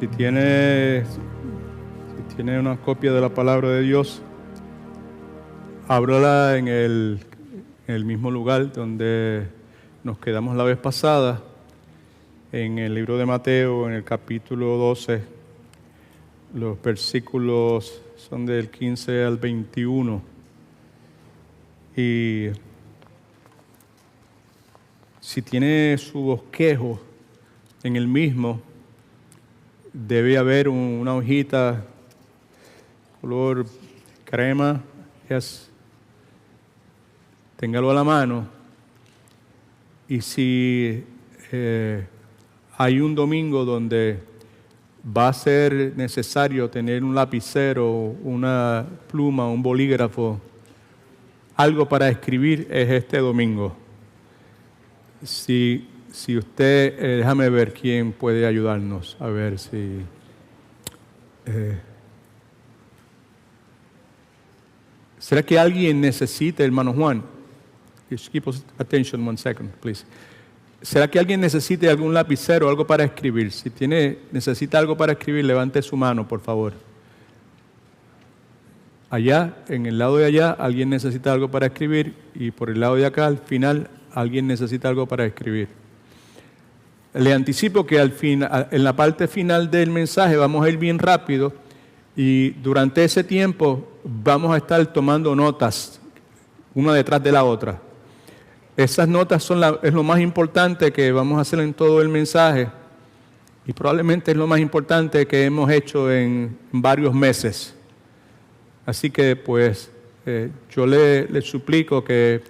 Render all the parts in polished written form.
Si tiene una copia de la palabra de Dios, ábrala en el mismo lugar donde nos quedamos la vez pasada, en el libro de Mateo, en el capítulo 12. Los versículos son del 15 al 21. Y si tiene su bosquejo en el mismo, debe haber una hojita color crema. Téngalo a la mano. Y si hay un domingo donde va a ser necesario tener un lapicero, una pluma, un bolígrafo, algo para escribir, es este domingo. Si usted, déjame ver quién puede ayudarnos, a ver si... ¿Será que alguien necesita, hermano Juan? Just keep attention 1 second, please. ¿Será que alguien necesite algún lapicero, algo para escribir? Si necesita algo para escribir, levante su mano, por favor. Allá, en el lado de allá, alguien necesita algo para escribir, y por el lado de acá, al final, alguien necesita algo para escribir. Le anticipo que en la parte final del mensaje vamos a ir bien rápido, y durante ese tiempo vamos a estar tomando notas, una detrás de la otra. Esas notas es lo más importante que vamos a hacer en todo el mensaje, y probablemente es lo más importante que hemos hecho en varios meses. Así que pues yo le suplico que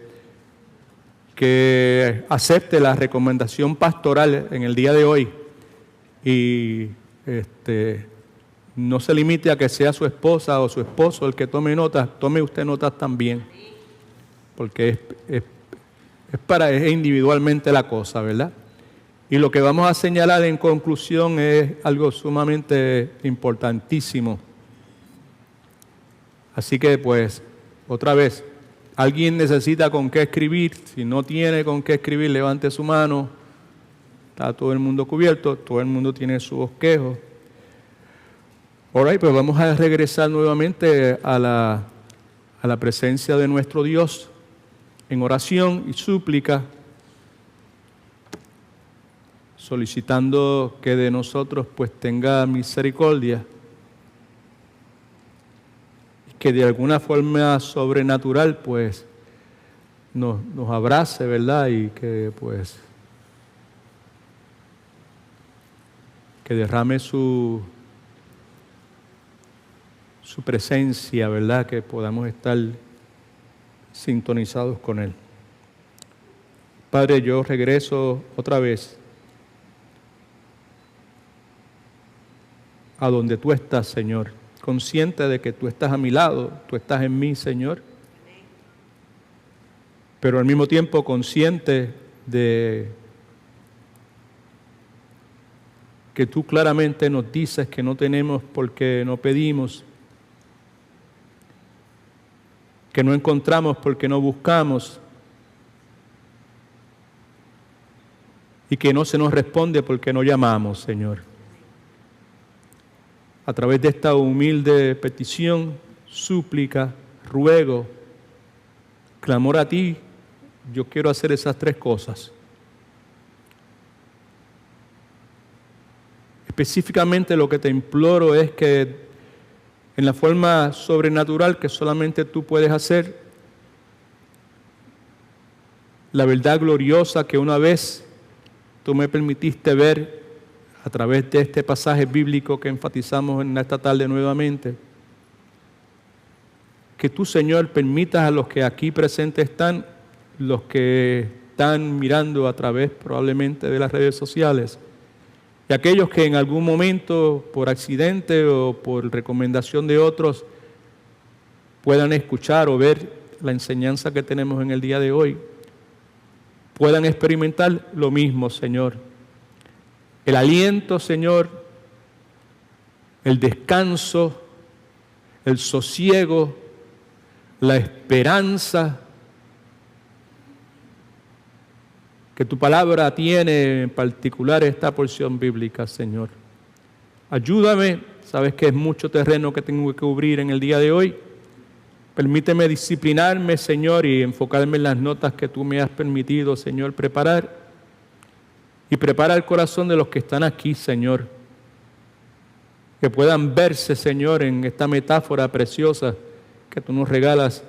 acepte la recomendación pastoral en el día de hoy y no se limite a que sea su esposa o su esposo el que tome notas. Tome usted notas también, porque es individualmente la cosa, ¿verdad? Y lo que vamos a señalar en conclusión es algo sumamente importantísimo. Así que pues, otra vez, alguien necesita con qué escribir. Si no tiene con qué escribir, levante su mano. Está todo el mundo cubierto, todo el mundo tiene su bosquejo. Alright, pues vamos a regresar nuevamente a la presencia de nuestro Dios en oración y súplica, solicitando que de nosotros pues tenga misericordia, que de alguna forma sobrenatural pues nos abrace, ¿verdad? Y que pues que derrame su presencia, ¿verdad? Que podamos estar sintonizados con Él. Padre, yo regreso otra vez a donde Tú estás, Señor, consciente de que Tú estás a mi lado, Tú estás en mí, Señor, pero al mismo tiempo consciente de que Tú claramente nos dices que no tenemos porque no pedimos, que no encontramos porque no buscamos, y que no se nos responde porque no llamamos, Señor. A través de esta humilde petición, súplica, ruego, clamor a Ti, yo quiero hacer esas tres cosas. Específicamente lo que te imploro es que en la forma sobrenatural que solamente Tú puedes hacer, la verdad gloriosa que una vez Tú me permitiste ver a través de este pasaje bíblico que enfatizamos en esta tarde nuevamente, que Tú, Señor, permitas a los que aquí presentes están, los que están mirando a través probablemente de las redes sociales, y aquellos que en algún momento, por accidente o por recomendación de otros, puedan escuchar o ver la enseñanza que tenemos en el día de hoy, puedan experimentar lo mismo, Señor. El aliento, Señor, el descanso, el sosiego, la esperanza que Tu palabra tiene, en particular esta porción bíblica, Señor. Ayúdame, sabes que es mucho terreno que tengo que cubrir en el día de hoy. Permíteme disciplinarme, Señor, y enfocarme en las notas que tú me has permitido, Señor, preparar. Y prepara el corazón de los que están aquí, Señor. Que puedan verse, Señor, en esta metáfora preciosa que tú nos regalas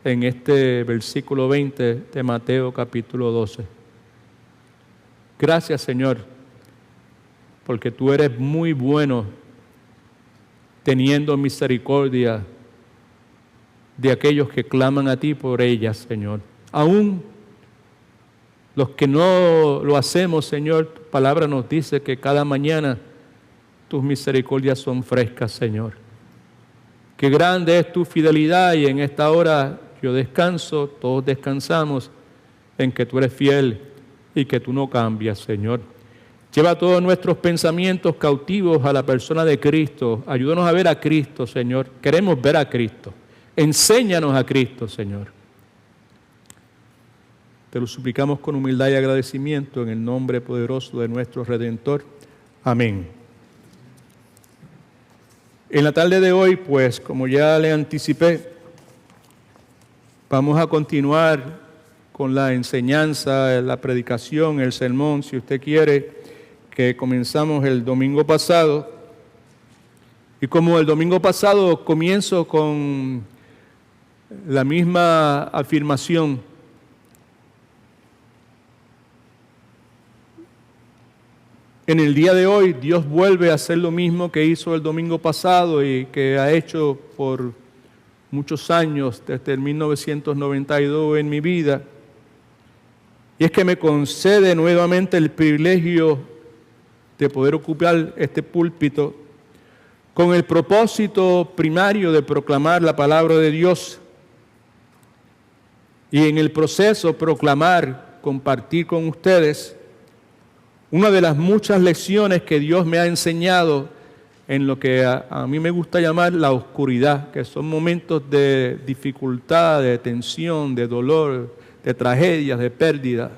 en este versículo 20 de Mateo capítulo 12. Gracias, Señor, porque tú eres muy bueno teniendo misericordia de aquellos que claman a ti por ellas, Señor. Aún los que no lo hacemos, Señor, tu palabra nos dice que cada mañana tus misericordias son frescas, Señor. Qué grande es tu fidelidad y en esta hora yo descanso, todos descansamos en que tú eres fiel y que tú no cambias, Señor. Lleva todos nuestros pensamientos cautivos a la persona de Cristo. Ayúdanos a ver a Cristo, Señor. Queremos ver a Cristo. Enséñanos a Cristo, Señor. Te lo suplicamos con humildad y agradecimiento en el nombre poderoso de nuestro Redentor. Amén. En la tarde de hoy, pues, como ya le anticipé, vamos a continuar con la enseñanza, la predicación, el sermón, si usted quiere, que comenzamos el domingo pasado. Y como el domingo pasado comienzo con la misma afirmación, en el día de hoy Dios vuelve a hacer lo mismo que hizo el domingo pasado y que ha hecho por muchos años, desde el 1992 en mi vida. Y es que me concede nuevamente el privilegio de poder ocupar este púlpito con el propósito primario de proclamar la palabra de Dios y en el proceso proclamar, compartir con ustedes una de las muchas lecciones que Dios me ha enseñado en lo que a mí me gusta llamar la oscuridad, que son momentos de dificultad, de tensión, de dolor, de tragedias, de pérdida.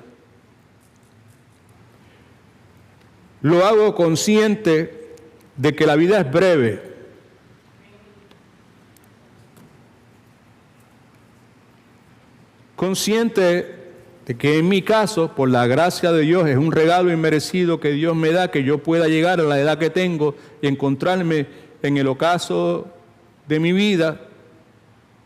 Lo hago consciente de que la vida es breve. Consciente de que en mi caso, por la gracia de Dios, es un regalo inmerecido que Dios me da, que yo pueda llegar a la edad que tengo y encontrarme en el ocaso de mi vida,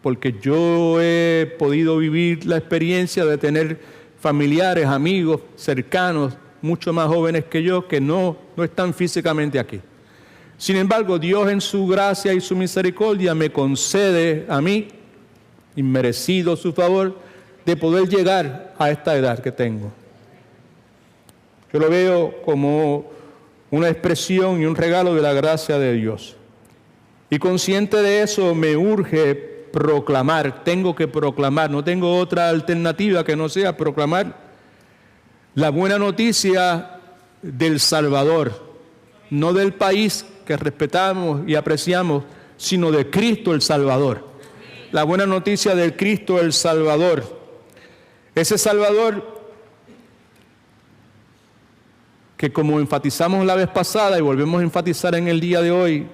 porque yo he podido vivir la experiencia de tener familiares, amigos, cercanos, mucho más jóvenes que yo, que no están físicamente aquí. Sin embargo, Dios en su gracia y su misericordia me concede a mí, inmerecido su favor, de poder llegar a esta edad que tengo. Yo lo veo como una expresión y un regalo de la gracia de Dios. Y consciente de eso me urge proclamar, tengo que proclamar, no tengo otra alternativa que no sea proclamar la buena noticia del Salvador, no del país que respetamos y apreciamos, sino de Cristo el Salvador. La buena noticia del Cristo el Salvador. Ese Salvador que, como enfatizamos la vez pasada y volvemos a enfatizar en el día de hoy,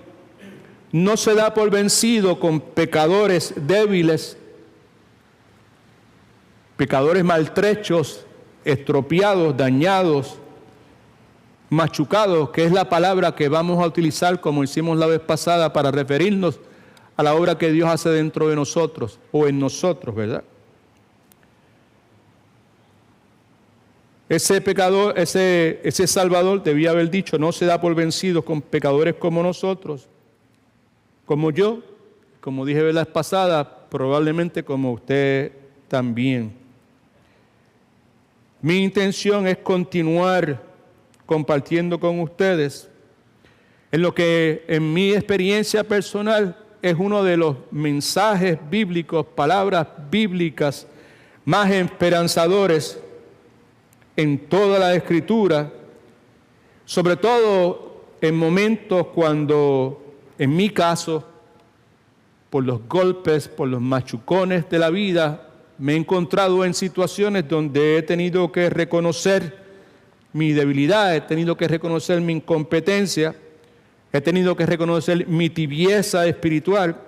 no se da por vencido con pecadores débiles, pecadores maltrechos, estropeados, dañados, machucados, que es la palabra que vamos a utilizar como hicimos la vez pasada para referirnos a la obra que Dios hace dentro de nosotros o en nosotros, ¿verdad? Ese pecador, ese Salvador debía haber dicho, no se da por vencido con pecadores como nosotros, como yo, como dije la vez pasada, probablemente como usted también. Mi intención es continuar compartiendo con ustedes en lo que en mi experiencia personal es uno de los mensajes bíblicos, palabras bíblicas más esperanzadores en toda la Escritura, sobre todo en momentos cuando, en mi caso, por los golpes, por los machucones de la vida, me he encontrado en situaciones donde he tenido que reconocer mi debilidad, he tenido que reconocer mi incompetencia, He tenido que reconocer mi tibieza espiritual.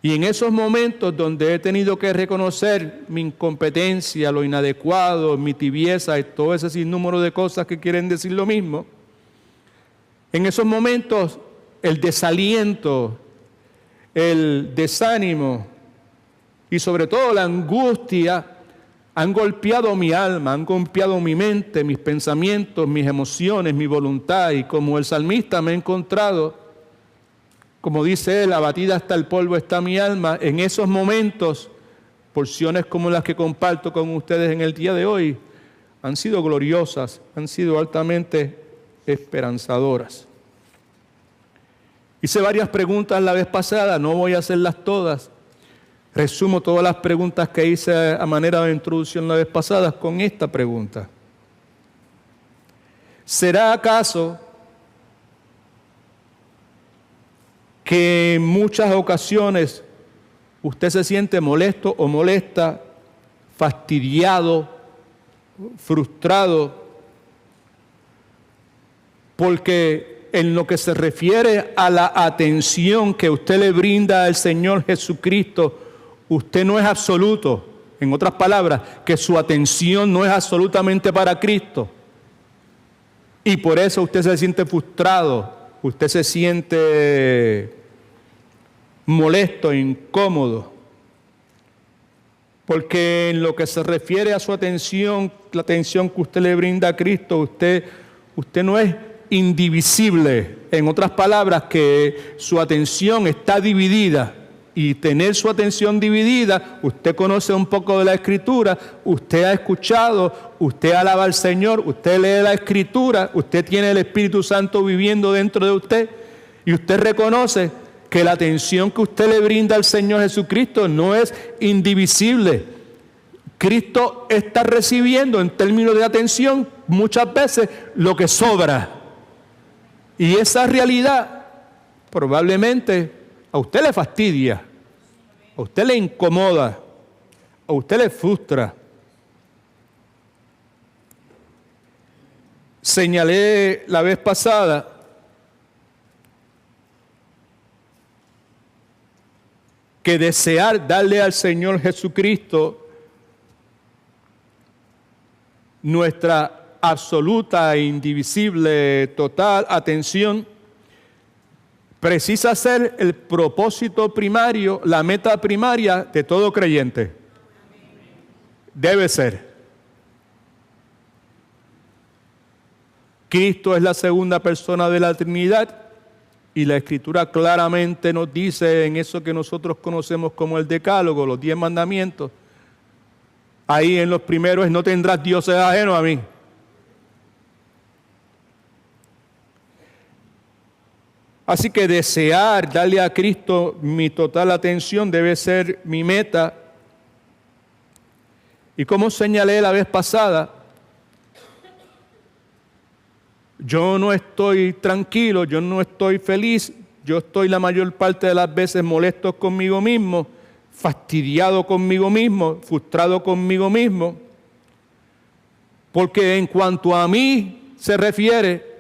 Y en esos momentos donde he tenido que reconocer mi incompetencia, lo inadecuado, mi tibieza y todo ese sinnúmero de cosas que quieren decir lo mismo, en esos momentos el desaliento, el desánimo y sobre todo la angustia han golpeado mi alma, han golpeado mi mente, mis pensamientos, mis emociones, mi voluntad. Y como el salmista me he encontrado, como dice él, abatida hasta el polvo está mi alma. En esos momentos, porciones como las que comparto con ustedes en el día de hoy han sido gloriosas, han sido altamente esperanzadoras. Hice varias preguntas la vez pasada, no voy a hacerlas todas. Resumo todas las preguntas que hice a manera de introducción la vez pasada con esta pregunta. ¿Será acaso que en muchas ocasiones usted se siente molesto o molesta, fastidiado, frustrado, porque en lo que se refiere a la atención que usted le brinda al Señor Jesucristo, usted no es absoluto? En otras palabras, que su atención no es absolutamente para Cristo. Y por eso usted se siente frustrado, usted se siente molesto, incómodo. Porque en lo que se refiere a su atención, la atención que usted le brinda a Cristo, usted no es indivisible. En otras palabras, que su atención está dividida. Y tener su atención dividida, usted conoce un poco de la Escritura, usted ha escuchado, usted alaba al Señor, usted lee la Escritura, usted tiene el Espíritu Santo viviendo dentro de usted y usted reconoce que la atención que usted le brinda al Señor Jesucristo no es indivisible. Cristo está recibiendo en términos de atención muchas veces lo que sobra. Y esa realidad probablemente a usted le fastidia, a usted le incomoda, a usted le frustra. Señalé la vez pasada que desear darle al Señor Jesucristo nuestra absoluta, indivisible, total atención precisa ser el propósito primario, la meta primaria de todo creyente. Debe ser. Cristo es la segunda persona de la Trinidad y la Escritura claramente nos dice en eso que nosotros conocemos como el Decálogo, los 10 mandamientos. Ahí en los primeros: no tendrás dioses ajenos a mí. Así que desear darle a Cristo mi total atención debe ser mi meta. Y como señalé la vez pasada, yo no estoy tranquilo, yo no estoy feliz, yo estoy la mayor parte de las veces molesto conmigo mismo, fastidiado conmigo mismo, frustrado conmigo mismo, porque en cuanto a mí se refiere,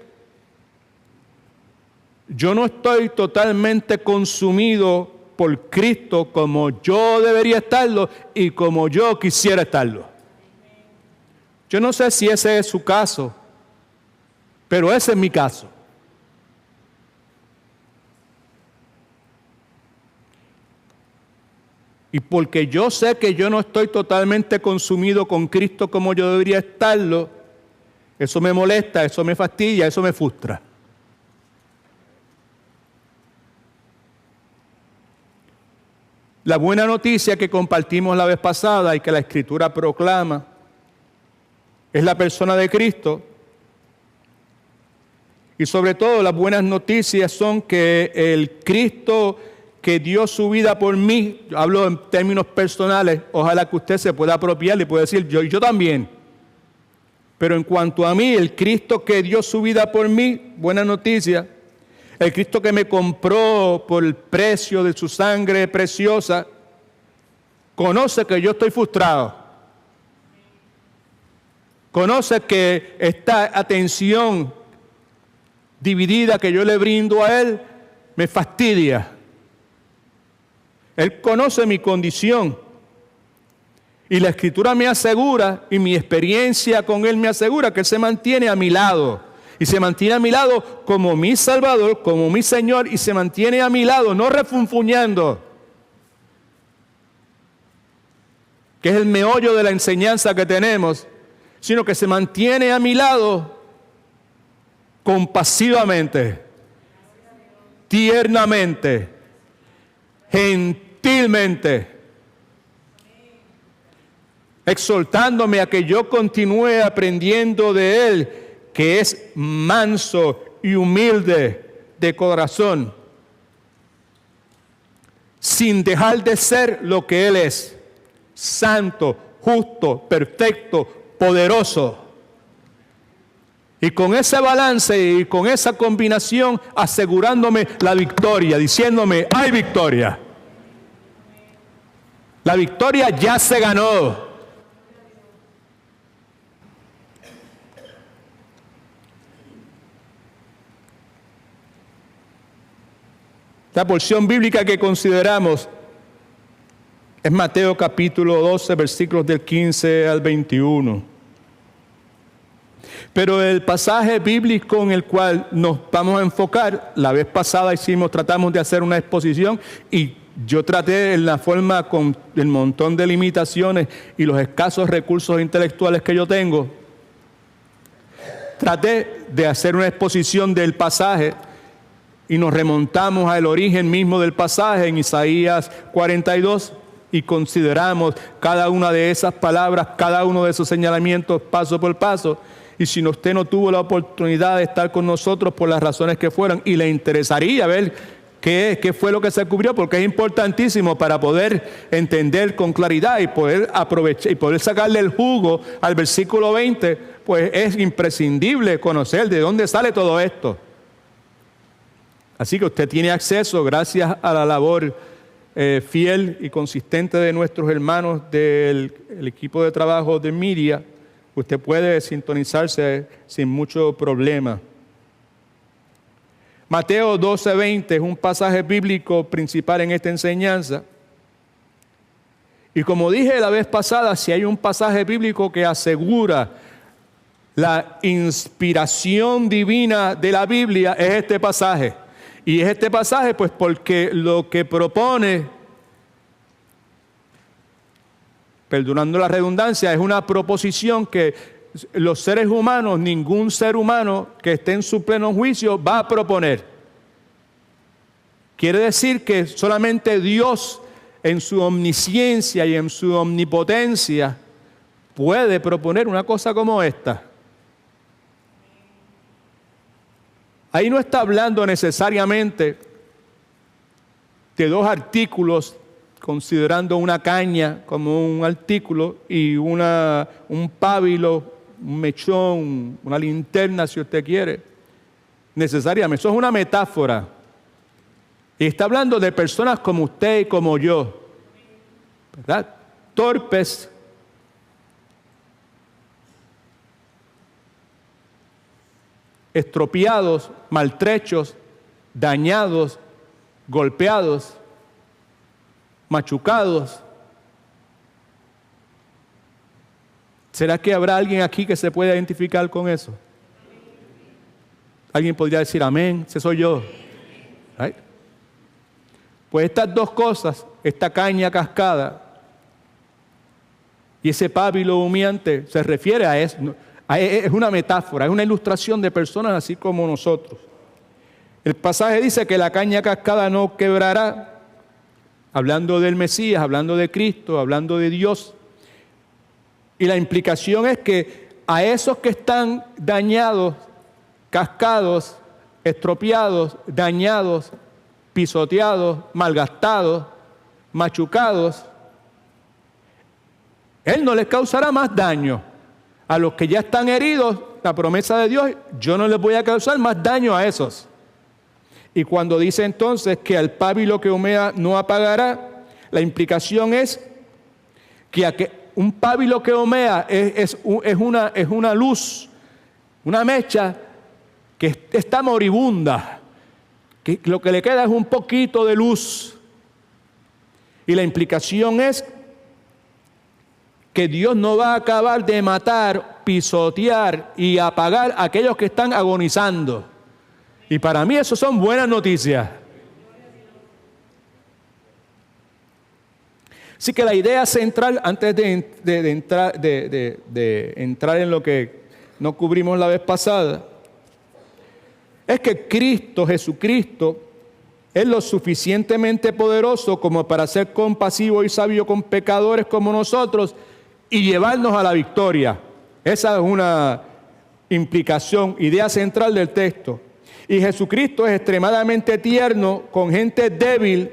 yo no estoy totalmente consumido por Cristo como yo debería estarlo y como yo quisiera estarlo. Yo no sé si ese es su caso, pero ese es mi caso. Y porque yo sé que yo no estoy totalmente consumido con Cristo como yo debería estarlo, eso me molesta, eso me fastidia, eso me frustra. La buena noticia que compartimos la vez pasada y que la Escritura proclama es la persona de Cristo. Y sobre todo las buenas noticias son que el Cristo que dio su vida por mí, yo hablo en términos personales, ojalá que usted se pueda apropiar y pueda decir yo también. Pero en cuanto a mí, el Cristo que dio su vida por mí, buena noticia, el Cristo que me compró por el precio de su sangre preciosa, conoce que yo estoy frustrado. Conoce que esta atención dividida que yo le brindo a Él me fastidia. Él conoce mi condición y la Escritura me asegura y mi experiencia con Él me asegura que Él se mantiene a mi lado. Y se mantiene a mi lado como mi Salvador, como mi Señor, y se mantiene a mi lado, no refunfuñando, que es el meollo de la enseñanza que tenemos, sino que se mantiene a mi lado compasivamente, tiernamente, gentilmente, exhortándome a que yo continúe aprendiendo de Él, que es manso y humilde de corazón, sin dejar de ser lo que Él es, santo, justo, perfecto, poderoso. Y con ese balance y con esa combinación asegurándome la victoria, diciéndome, hay victoria. La victoria ya se ganó. La porción bíblica que consideramos es Mateo capítulo 12, versículos del 15 al 21. Pero el pasaje bíblico en el cual nos vamos a enfocar, la vez pasada tratamos de hacer una exposición y yo traté en la forma con el montón de limitaciones y los escasos recursos intelectuales que yo tengo, traté de hacer una exposición del pasaje. Y nos remontamos al origen mismo del pasaje en Isaías 42 y consideramos cada una de esas palabras, cada uno de esos señalamientos paso por paso. Y si usted no tuvo la oportunidad de estar con nosotros por las razones que fueran y le interesaría ver qué fue lo que se cubrió, porque es importantísimo para poder entender con claridad y poder aprovechar y poder sacarle el jugo al versículo 20, pues es imprescindible conocer de dónde sale todo esto. Así que usted tiene acceso, gracias a la labor fiel y consistente de nuestros hermanos del equipo de trabajo de Media, usted puede sintonizarse sin mucho problema. Mateo 12:20 es un pasaje bíblico principal en esta enseñanza. Y como dije la vez pasada, si hay un pasaje bíblico que asegura la inspiración divina de la Biblia, es este pasaje. Y es este pasaje pues porque lo que propone, perdonando la redundancia, es una proposición que los seres humanos, ningún ser humano que esté en su pleno juicio va a proponer. Quiere decir que solamente Dios en su omnisciencia y en su omnipotencia puede proponer una cosa como esta. Ahí no está hablando necesariamente de dos artículos, considerando una caña como un artículo y un pábilo, un mechón, una linterna si usted quiere. Necesariamente, eso es una metáfora. Y está hablando de personas como usted y como yo, ¿verdad? Torpes, estropeados, maltrechos, dañados, golpeados, machucados. ¿Será que habrá alguien aquí que se pueda identificar con eso? Alguien podría decir amén, ese soy yo. Right? Pues estas dos cosas, esta caña cascada y ese pábilo humeante, se refiere a eso. Es una metáfora, es una ilustración de personas así como nosotros. El pasaje dice que la caña cascada no quebrará, hablando del Mesías, hablando de Cristo, hablando de Dios. Y la implicación es que a esos que están dañados, cascados, estropeados, dañados, pisoteados, malgastados, machucados, Él no les causará más daño. A los que ya están heridos, la promesa de Dios, yo no les voy a causar más daño a esos. Y cuando dice entonces que al pábilo que humea no apagará, la implicación es que un pábilo que humea es una luz, una mecha que está moribunda, que lo que le queda es un poquito de luz. Y la implicación es que Dios no va a acabar de matar, pisotear y apagar a aquellos que están agonizando. Y para mí eso son buenas noticias. Así que la idea central, antes de entrar en lo que no cubrimos la vez pasada, es que Cristo, Jesucristo, es lo suficientemente poderoso como para ser compasivo y sabio con pecadores como nosotros y llevarnos a la victoria. Esa es una implicación, idea central del texto. Y Jesucristo es extremadamente tierno con gente débil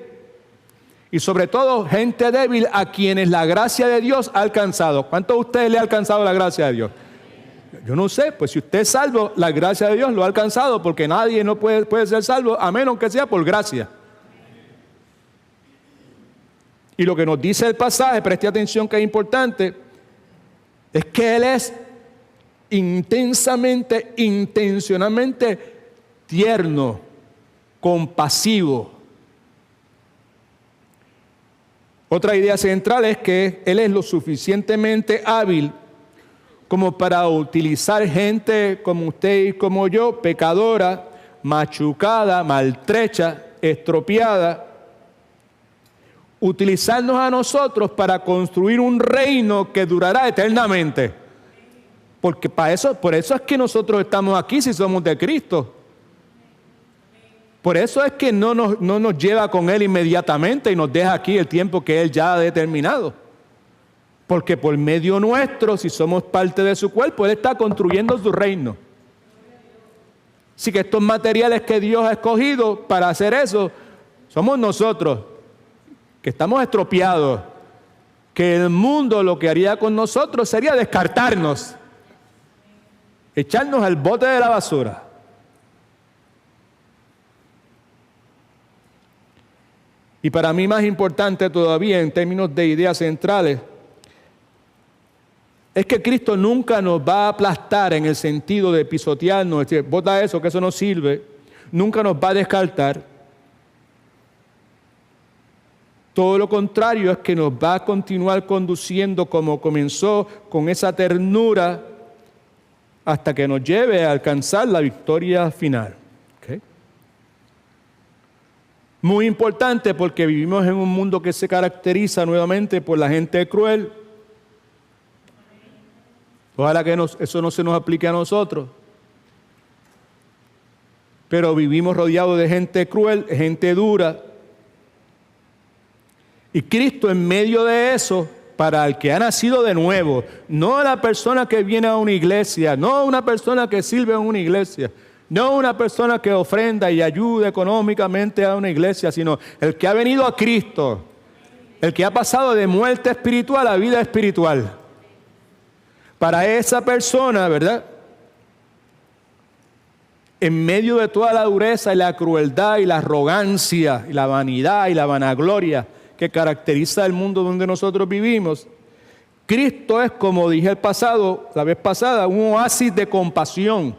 y sobre todo gente débil a quienes la gracia de Dios ha alcanzado. ¿Cuántos de ustedes le ha alcanzado la gracia de Dios? Yo no sé, pues si usted es salvo, la gracia de Dios lo ha alcanzado, porque nadie no puede ser salvo a menos que sea por gracia. Y lo que nos dice el pasaje, preste atención que es importante, es que Él es intensamente, intencionalmente tierno, compasivo. Otra idea central es que Él es lo suficientemente hábil como para utilizar gente como usted y como yo, pecadora, machucada, maltrecha, estropeada, utilizarnos a nosotros para construir un reino que durará eternamente. Porque por eso es que nosotros estamos aquí si somos de Cristo. Por eso es que no nos lleva con Él inmediatamente y nos deja aquí el tiempo que Él ya ha determinado. Porque por medio nuestro, si somos parte de su cuerpo, Él está construyendo su reino. Así que estos materiales que Dios ha escogido para hacer eso, somos nosotros, que estamos estropeados. Que el mundo lo que haría con nosotros sería descartarnos, echarnos al bote de la basura. Y para mí más importante todavía en términos de ideas centrales, es que Cristo nunca nos va a aplastar en el sentido de pisotearnos, decir, bota eso, que eso no sirve. Nunca nos va a descartar. Todo lo contrario es que nos va a continuar conduciendo como comenzó, con esa ternura, hasta que nos lleve a alcanzar la victoria final. ¿Okay? Muy importante porque vivimos en un mundo que se caracteriza nuevamente por la gente cruel. Ojalá que eso no se nos aplique a nosotros. Pero vivimos rodeados de gente cruel, gente dura. Y Cristo en medio de eso, para el que ha nacido de nuevo, no la persona que viene a una iglesia, no una persona que sirve en una iglesia, no una persona que ofrenda y ayuda económicamente a una iglesia, sino el que ha venido a Cristo, el que ha pasado de muerte espiritual a vida espiritual. Para esa persona, ¿verdad? En medio de toda la dureza y la crueldad y la arrogancia y la vanidad y la vanagloria que caracteriza el mundo donde nosotros vivimos, Cristo es, como dije la vez pasada, un oasis de compasión.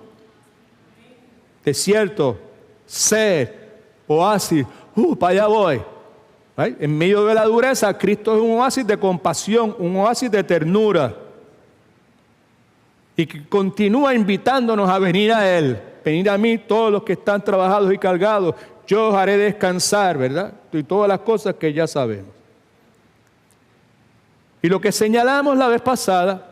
Desierto, sed, oasis, para allá voy. ¿Right? En medio de la dureza, Cristo es un oasis de compasión, un oasis de ternura. Y que continúa invitándonos a venir a Él. Venid a mí todos los que están trabajados y cargados, yo os haré descansar, ¿verdad? Y todas las cosas que ya sabemos. Y lo que señalamos la vez pasada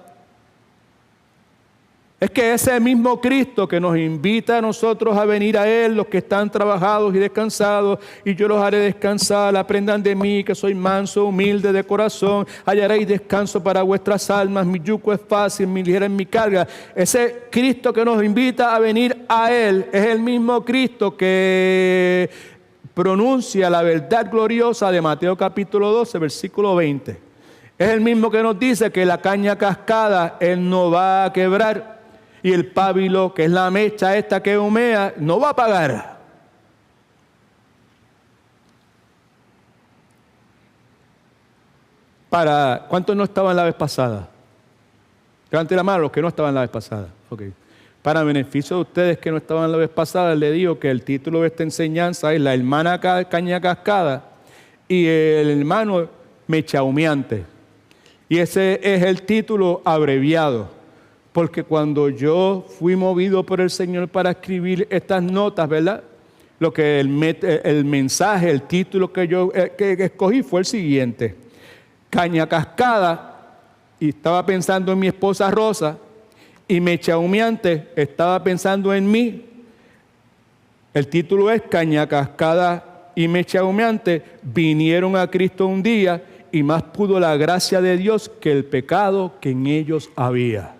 es que ese mismo Cristo que nos invita a nosotros a venir a Él, los que están trabajados y descansados, y yo los haré descansar, aprendan de mí que soy manso, humilde de corazón, hallaréis descanso para vuestras almas, mi yugo es fácil, mi ligera es mi carga. Ese Cristo que nos invita a venir a Él es el mismo Cristo que pronuncia la verdad gloriosa de Mateo capítulo 12, versículo 20. Es el mismo que nos dice que la caña cascada Él no va a quebrar, y el pábilo, que es la mecha esta que humea, no va a apagar. ¿Cuántos no estaban la vez pasada? Levanten la mano los que no estaban la vez pasada. Okay. Para beneficio de ustedes que no estaban la vez pasada, le digo que el título de esta enseñanza es La hermana caña cascada y el hermano mecha humeante. Y ese es el título abreviado, porque cuando yo fui movido por el Señor para escribir estas notas, ¿verdad? Lo que el mensaje, el título que yo que escogí fue el siguiente: Caña cascada, y estaba pensando en mi esposa Rosa, y mecha humeante, estaba pensando en mí. El título es Caña cascada y mecha humeante vinieron a Cristo un día, y más pudo la gracia de Dios que el pecado que en ellos había.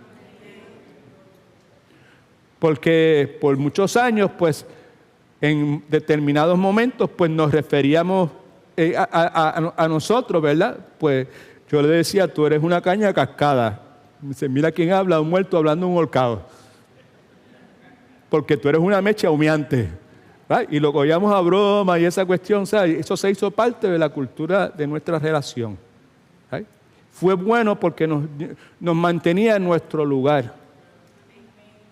Porque por muchos años, pues, en determinados momentos, pues nos referíamos a nosotros, ¿verdad? Pues yo le decía, tú eres una caña cascada. Dice, mira quién habla, un muerto hablando un horcado. Porque tú eres una mecha humeante. ¿Right? Y lo cogíamos a broma y esa cuestión, o sea, eso se hizo parte de la cultura de nuestra relación. ¿Right? Fue bueno porque nos mantenía en nuestro lugar.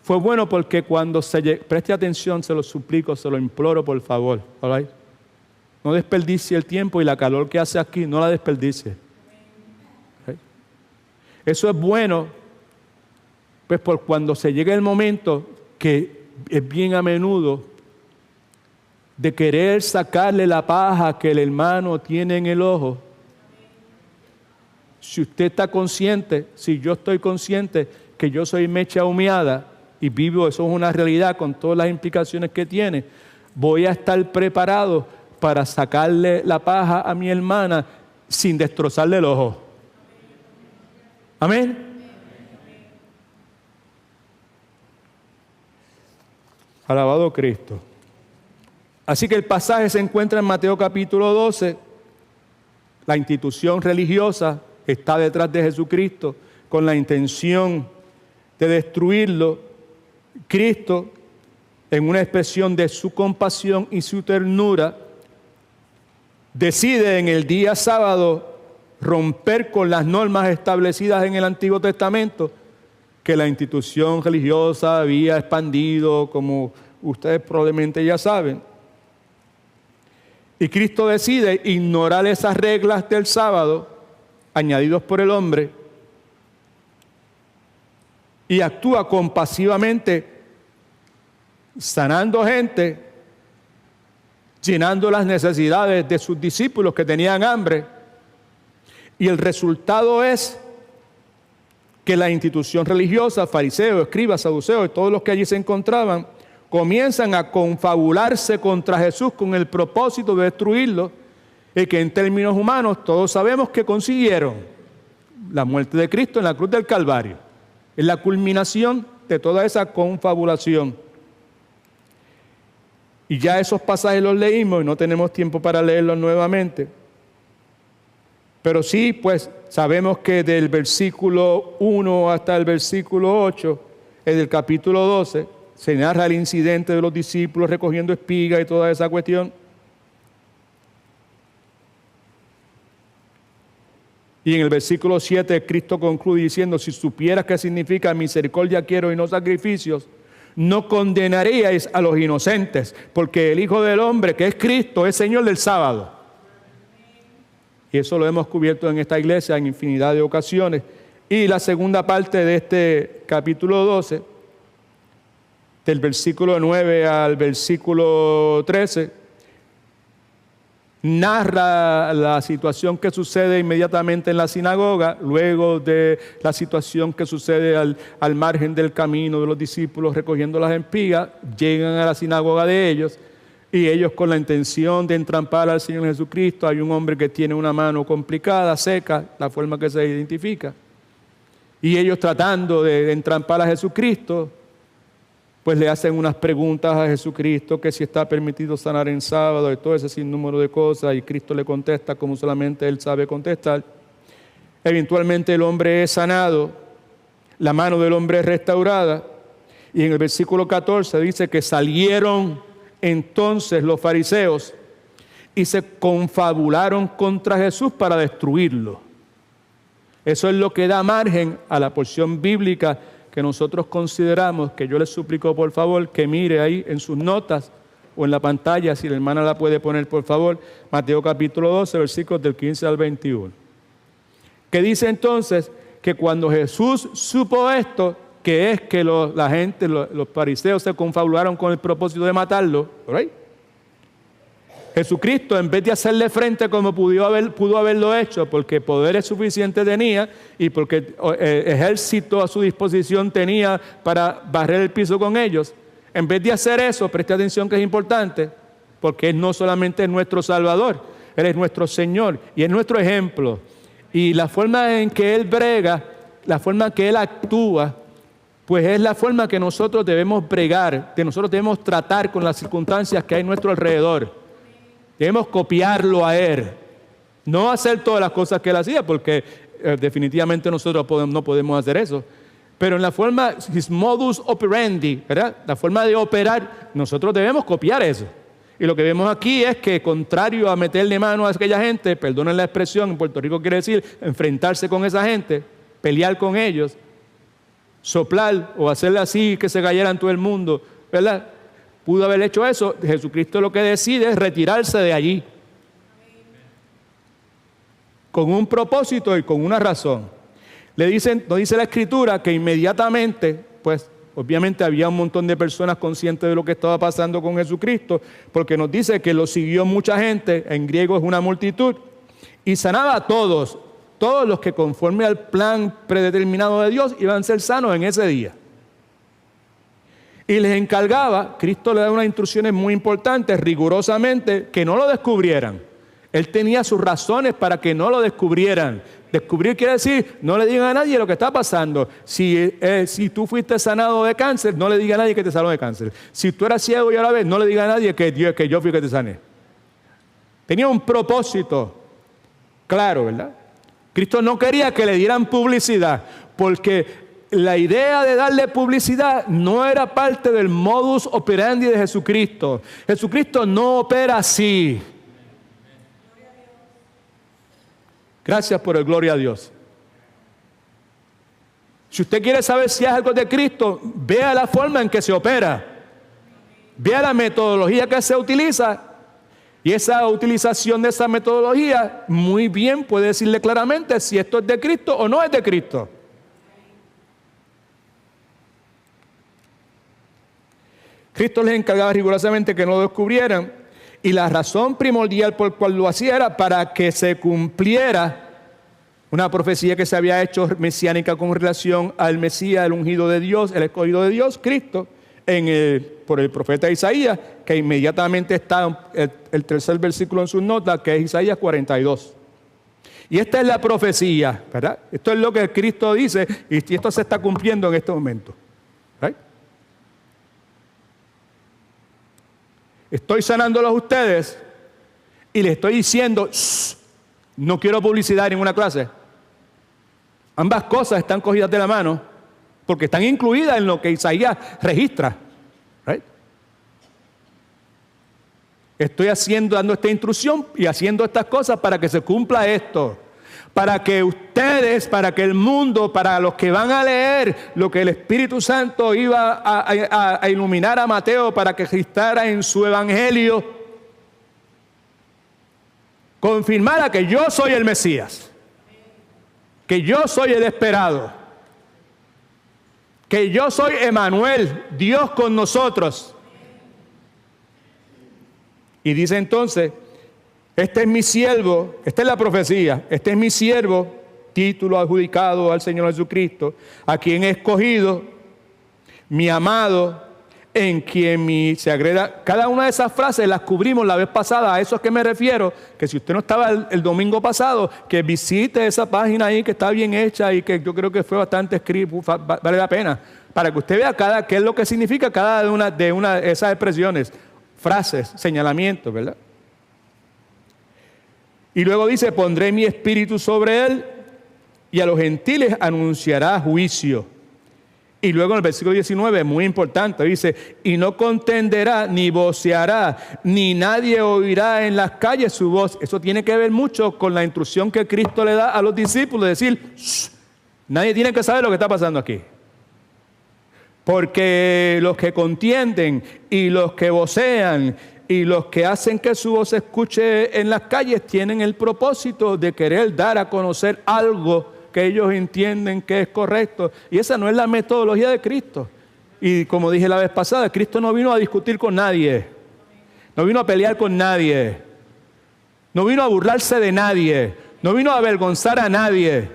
Fue bueno porque cuando preste atención, se lo suplico, se lo imploro, por favor. ¿Right? No desperdicie el tiempo y la calor que hace aquí, no la desperdicie. Eso es bueno, pues por cuando se llega el momento, que es bien a menudo, de querer sacarle la paja que el hermano tiene en el ojo. Si usted está consciente, si yo estoy consciente que yo soy mecha humeada y vivo, eso es una realidad con todas las implicaciones que tiene, voy a estar preparado para sacarle la paja a mi hermana sin destrozarle el ojo. Amén. Alabado Cristo. Así que el pasaje se encuentra en Mateo capítulo 12. La institución religiosa está detrás de Jesucristo con la intención de destruirlo. Cristo, en una expresión de su compasión y su ternura, decide en el día sábado romper con las normas establecidas en el Antiguo Testamento que la institución religiosa había expandido, como ustedes probablemente ya saben. Y Cristo decide ignorar esas reglas del sábado añadidos por el hombre y actúa compasivamente, sanando gente, llenando las necesidades de sus discípulos que tenían hambre. Y el resultado es que la institución religiosa, fariseos, escribas, saduceos y todos los que allí se encontraban, comienzan a confabularse contra Jesús con el propósito de destruirlo, y que en términos humanos todos sabemos que consiguieron la muerte de Cristo en la cruz del Calvario. Es la culminación de toda esa confabulación. Y ya esos pasajes los leímos y no tenemos tiempo para leerlos nuevamente. Pero sí, pues sabemos que del versículo 1 hasta el versículo 8, en el capítulo 12, se narra el incidente de los discípulos recogiendo espigas y toda esa cuestión. Y en el versículo 7, Cristo concluye diciendo, si supieras qué significa misericordia quiero y no sacrificios, no condenaríais a los inocentes, porque el Hijo del Hombre, que es Cristo, es Señor del sábado. Y eso lo hemos cubierto en esta iglesia en infinidad de ocasiones. Y la segunda parte de este capítulo 12, del versículo 9 al versículo 13, narra la situación que sucede inmediatamente en la sinagoga, luego de la situación que sucede al margen del camino de los discípulos recogiendo las espigas, llegan a la sinagoga de ellos. Y ellos con la intención de entrampar al Señor Jesucristo, hay un hombre que tiene una mano complicada, seca, la forma que se identifica. Y ellos tratando de entrampar a Jesucristo, pues le hacen unas preguntas a Jesucristo, que si está permitido sanar en sábado y todo ese sinnúmero de cosas, y Cristo le contesta como solamente Él sabe contestar. Eventualmente el hombre es sanado, la mano del hombre es restaurada, y en el versículo 14 dice que salieron entonces los fariseos y se confabularon contra Jesús para destruirlo. Eso es lo que da margen a la porción bíblica que nosotros consideramos, que yo les suplico por favor que mire ahí en sus notas o en la pantalla, si la hermana la puede poner por favor, Mateo capítulo 12, versículos del 15 al 21. Que dice entonces que cuando Jesús supo esto, que es que la gente, los fariseos se confabularon con el propósito de matarlo, ¿right? Jesucristo, en vez de hacerle frente como pudo haberlo hecho, porque poderes suficientes tenía y porque ejército a su disposición tenía para barrer el piso con ellos, en vez de hacer eso, preste atención que es importante, porque Él no solamente es nuestro Salvador, Él es nuestro Señor y es nuestro ejemplo. Y la forma en que Él brega, la forma en que Él actúa, pues es la forma que nosotros debemos bregar, que nosotros debemos tratar con las circunstancias que hay a nuestro alrededor. Debemos copiarlo a Él, no hacer todas las cosas que Él hacía, porque definitivamente nosotros no podemos hacer eso. Pero en la forma, his modus operandi, ¿verdad? La forma de operar, nosotros debemos copiar eso. Y lo que vemos aquí es que, contrario a meterle mano a aquella gente, perdonen la expresión, en Puerto Rico quiere decir enfrentarse con esa gente, pelear con ellos, soplar o hacerle así que se cayeran todo el mundo, ¿verdad? Pudo haber hecho eso. Jesucristo lo que decide es retirarse de allí. Con un propósito y con una razón. Nos dice la Escritura que inmediatamente, pues obviamente había un montón de personas conscientes de lo que estaba pasando con Jesucristo, porque nos dice que lo siguió mucha gente, en griego es una multitud, y sanaba a todos los que conforme al plan predeterminado de Dios iban a ser sanos en ese día. Y les encargaba, Cristo le da unas instrucciones muy importantes, rigurosamente, que no lo descubrieran. Él tenía sus razones para que no lo descubrieran. Descubrir quiere decir, no le digan a nadie lo que está pasando. Si tú fuiste sanado de cáncer, no le diga a nadie que te sanó de cáncer. Si tú eras ciego y ahora ves, no le diga a nadie que yo fui que te sané. Tenía un propósito claro, ¿verdad? Cristo no quería que le dieran publicidad, porque la idea de darle publicidad no era parte del modus operandi de Jesucristo. Jesucristo no opera así. Gracias por el gloria a Dios. Si usted quiere saber si es algo de Cristo, vea la forma en que se opera. Vea la metodología que se utiliza. Y esa utilización de esa metodología muy bien puede decirle claramente si esto es de Cristo o no es de Cristo. Cristo les encargaba rigurosamente que no lo descubrieran, y la razón primordial por la cual lo hacía era para que se cumpliera una profecía que se había hecho mesiánica con relación al Mesías, el ungido de Dios, el escogido de Dios, Cristo, por el profeta Isaías, que inmediatamente está el tercer versículo en sus notas, que es Isaías 42. Y esta es la profecía, ¿verdad? Esto es lo que Cristo dice, y esto se está cumpliendo en este momento. ¿Right? Estoy sanándolos a ustedes y les estoy diciendo, no quiero publicidad en ninguna clase. Ambas cosas están cogidas de la mano porque están incluidas en lo que Isaías registra. ¿Right? Estoy dando esta instrucción y haciendo estas cosas para que se cumpla esto. Para que ustedes, para que el mundo, para los que van a leer lo que el Espíritu Santo iba a iluminar a Mateo para que registrara en su evangelio, confirmara que yo soy el Mesías, que yo soy el esperado, que yo soy Emmanuel, Dios con nosotros. Y dice entonces, este es mi siervo, esta es la profecía, este es mi siervo, título adjudicado al Señor Jesucristo, a quien he escogido, mi amado, en quien se agreda. Cada una de esas frases las cubrimos la vez pasada, a eso es que me refiero, que si usted no estaba el domingo pasado, que visite esa página ahí que está bien hecha y que yo creo que fue bastante escrito, vale la pena, para que usted vea qué es lo que significa cada una de esas expresiones, frases, señalamientos, ¿verdad? Y luego dice, pondré mi espíritu sobre él y a los gentiles anunciará juicio. Y luego en el versículo 19, muy importante, dice, y no contenderá, ni voceará, ni nadie oirá en las calles su voz. Eso tiene que ver mucho con la instrucción que Cristo le da a los discípulos, de decir, nadie tiene que saber lo que está pasando aquí. Porque los que contienden y los que vocean y los que hacen que su voz se escuche en las calles tienen el propósito de querer dar a conocer algo que ellos entienden que es correcto. Y esa no es la metodología de Cristo. Y como dije la vez pasada, Cristo no vino a discutir con nadie. No vino a pelear con nadie. No vino a burlarse de nadie. No vino a avergonzar a nadie.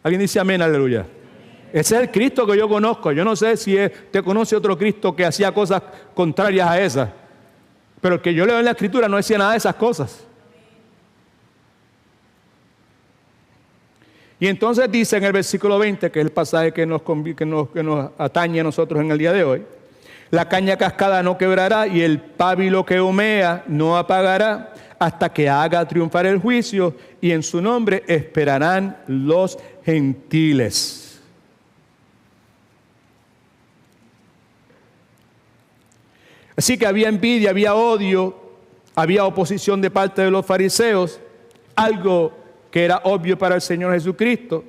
¿Alguien dice amén, aleluya? Ese es el Cristo que yo conozco. Yo no sé si usted conoce otro Cristo que hacía cosas contrarias a esas. Pero el que yo leo en la Escritura no decía nada de esas cosas. Y entonces dice en el versículo 20, que es el pasaje que nos atañe a nosotros en el día de hoy: la caña cascada no quebrará y el pábilo que humea no apagará hasta que haga triunfar el juicio, y en su nombre esperarán los gentiles. Así que había envidia, había odio, había oposición de parte de los fariseos, algo que era obvio para el Señor Jesucristo.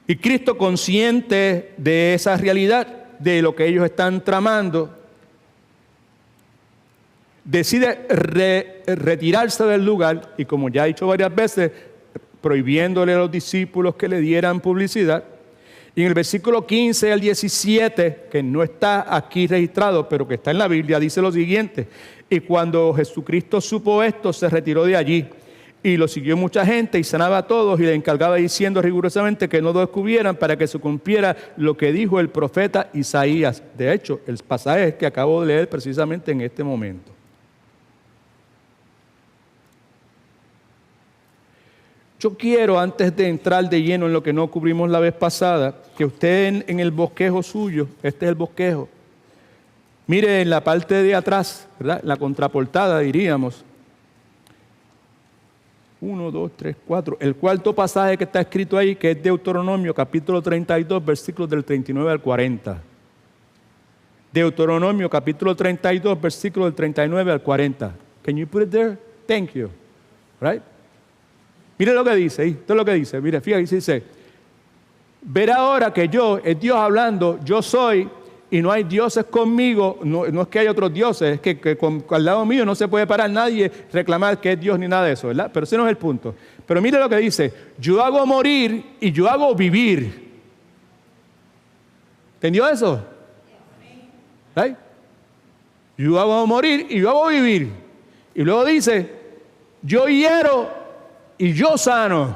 Y Cristo, consciente de esa realidad, de lo que ellos están tramando, decide retirarse del lugar, y como ya he dicho varias veces, prohibiéndole a los discípulos que le dieran publicidad. Y en el versículo 15 al 17, que no está aquí registrado, pero que está en la Biblia, dice lo siguiente: y cuando Jesucristo supo esto, se retiró de allí, y lo siguió mucha gente, y sanaba a todos, y le encargaba diciendo rigurosamente que no lo descubrieran, para que se cumpliera lo que dijo el profeta Isaías. De hecho, el pasaje que acabo de leer precisamente en este momento. Yo quiero, antes de entrar de lleno en lo que no cubrimos la vez pasada, que usted en el bosquejo suyo, este es el bosquejo, mire en la parte de atrás, ¿verdad? La contraportada, diríamos. 1, 2, 3, 4. El cuarto pasaje que está escrito ahí, que es Deuteronomio, capítulo 32, versículos del 39 al 40. Deuteronomio, capítulo 32, versículos del 39 al 40. Can you put it there? Thank you. Right? Mire lo que dice, esto es lo que dice, mire, fíjate, dice: verá ahora que yo, es Dios hablando, yo soy, y no hay dioses conmigo. No es que hay otros dioses, es que al lado mío no se puede parar nadie reclamar que es Dios ni nada de eso, ¿verdad? Pero ese no es el punto. Pero mire lo que dice: yo hago morir y yo hago vivir. ¿Entendió eso? ¿Right? Yo hago morir y yo hago vivir. Y luego dice: yo hiero y yo sano.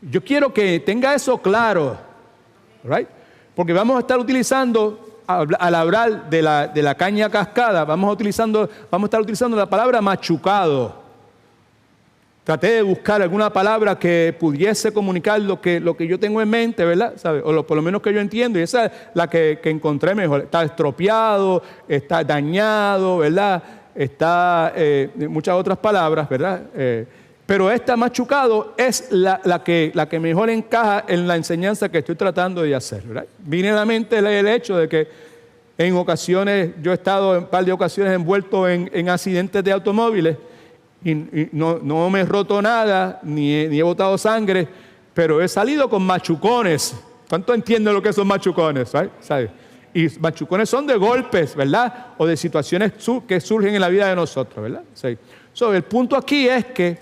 Yo quiero que tenga eso claro, right? Porque vamos a estar utilizando, al hablar de la caña cascada, vamos a estar utilizando la palabra machucado. Traté de buscar alguna palabra que pudiese comunicar lo que yo tengo en mente, ¿verdad? ¿Sabe? Por lo menos que yo entiendo, y esa es la que encontré mejor. Está estropeado, está dañado, ¿verdad? Está muchas otras palabras, ¿verdad? Pero esta machucado es la que mejor encaja en la enseñanza que estoy tratando de hacer, ¿verdad? Viene a la mente el hecho de que en ocasiones, yo he estado en un par de ocasiones envuelto en accidentes de automóviles y no me he roto nada, ni he botado sangre, pero he salido con machucones. ¿Cuánto entienden lo que son machucones? ¿Sabe? Y machucones son de golpes, ¿verdad? O de situaciones que surgen en la vida de nosotros, ¿verdad? Sí. El punto aquí es que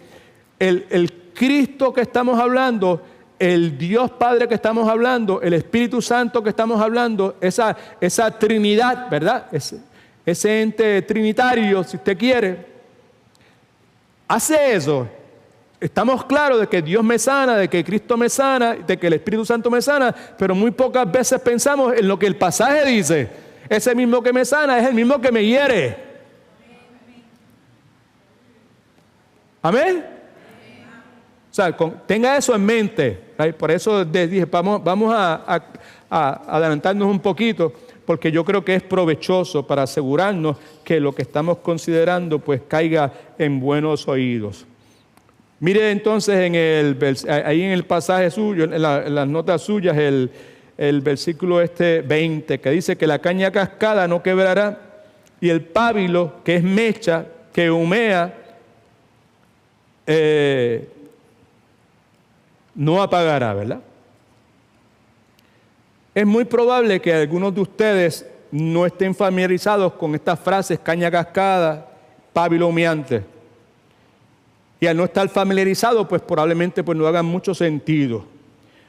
el Cristo que estamos hablando, el Dios Padre que estamos hablando, el Espíritu Santo que estamos hablando, esa Trinidad, ¿verdad? Ese ente trinitario, si usted quiere, hace eso. Estamos claros de que Dios me sana, de que Cristo me sana, de que el Espíritu Santo me sana, pero muy pocas veces pensamos en lo que el pasaje dice. Ese mismo que me sana es el mismo que me hiere. ¿Amén? O sea, tenga eso en mente. ¿Right? Por eso dije, vamos a adelantarnos un poquito, porque yo creo que es provechoso para asegurarnos que lo que estamos considerando pues caiga en buenos oídos. Mire entonces ahí en el pasaje suyo, en las notas suyas, el versículo 20, que dice que la caña cascada no quebrará y el pábilo, que es mecha, que humea, no apagará, ¿verdad? Es muy probable que algunos de ustedes no estén familiarizados con estas frases caña cascada, pábilo humeante. Y al no estar familiarizados, pues probablemente no hagan mucho sentido.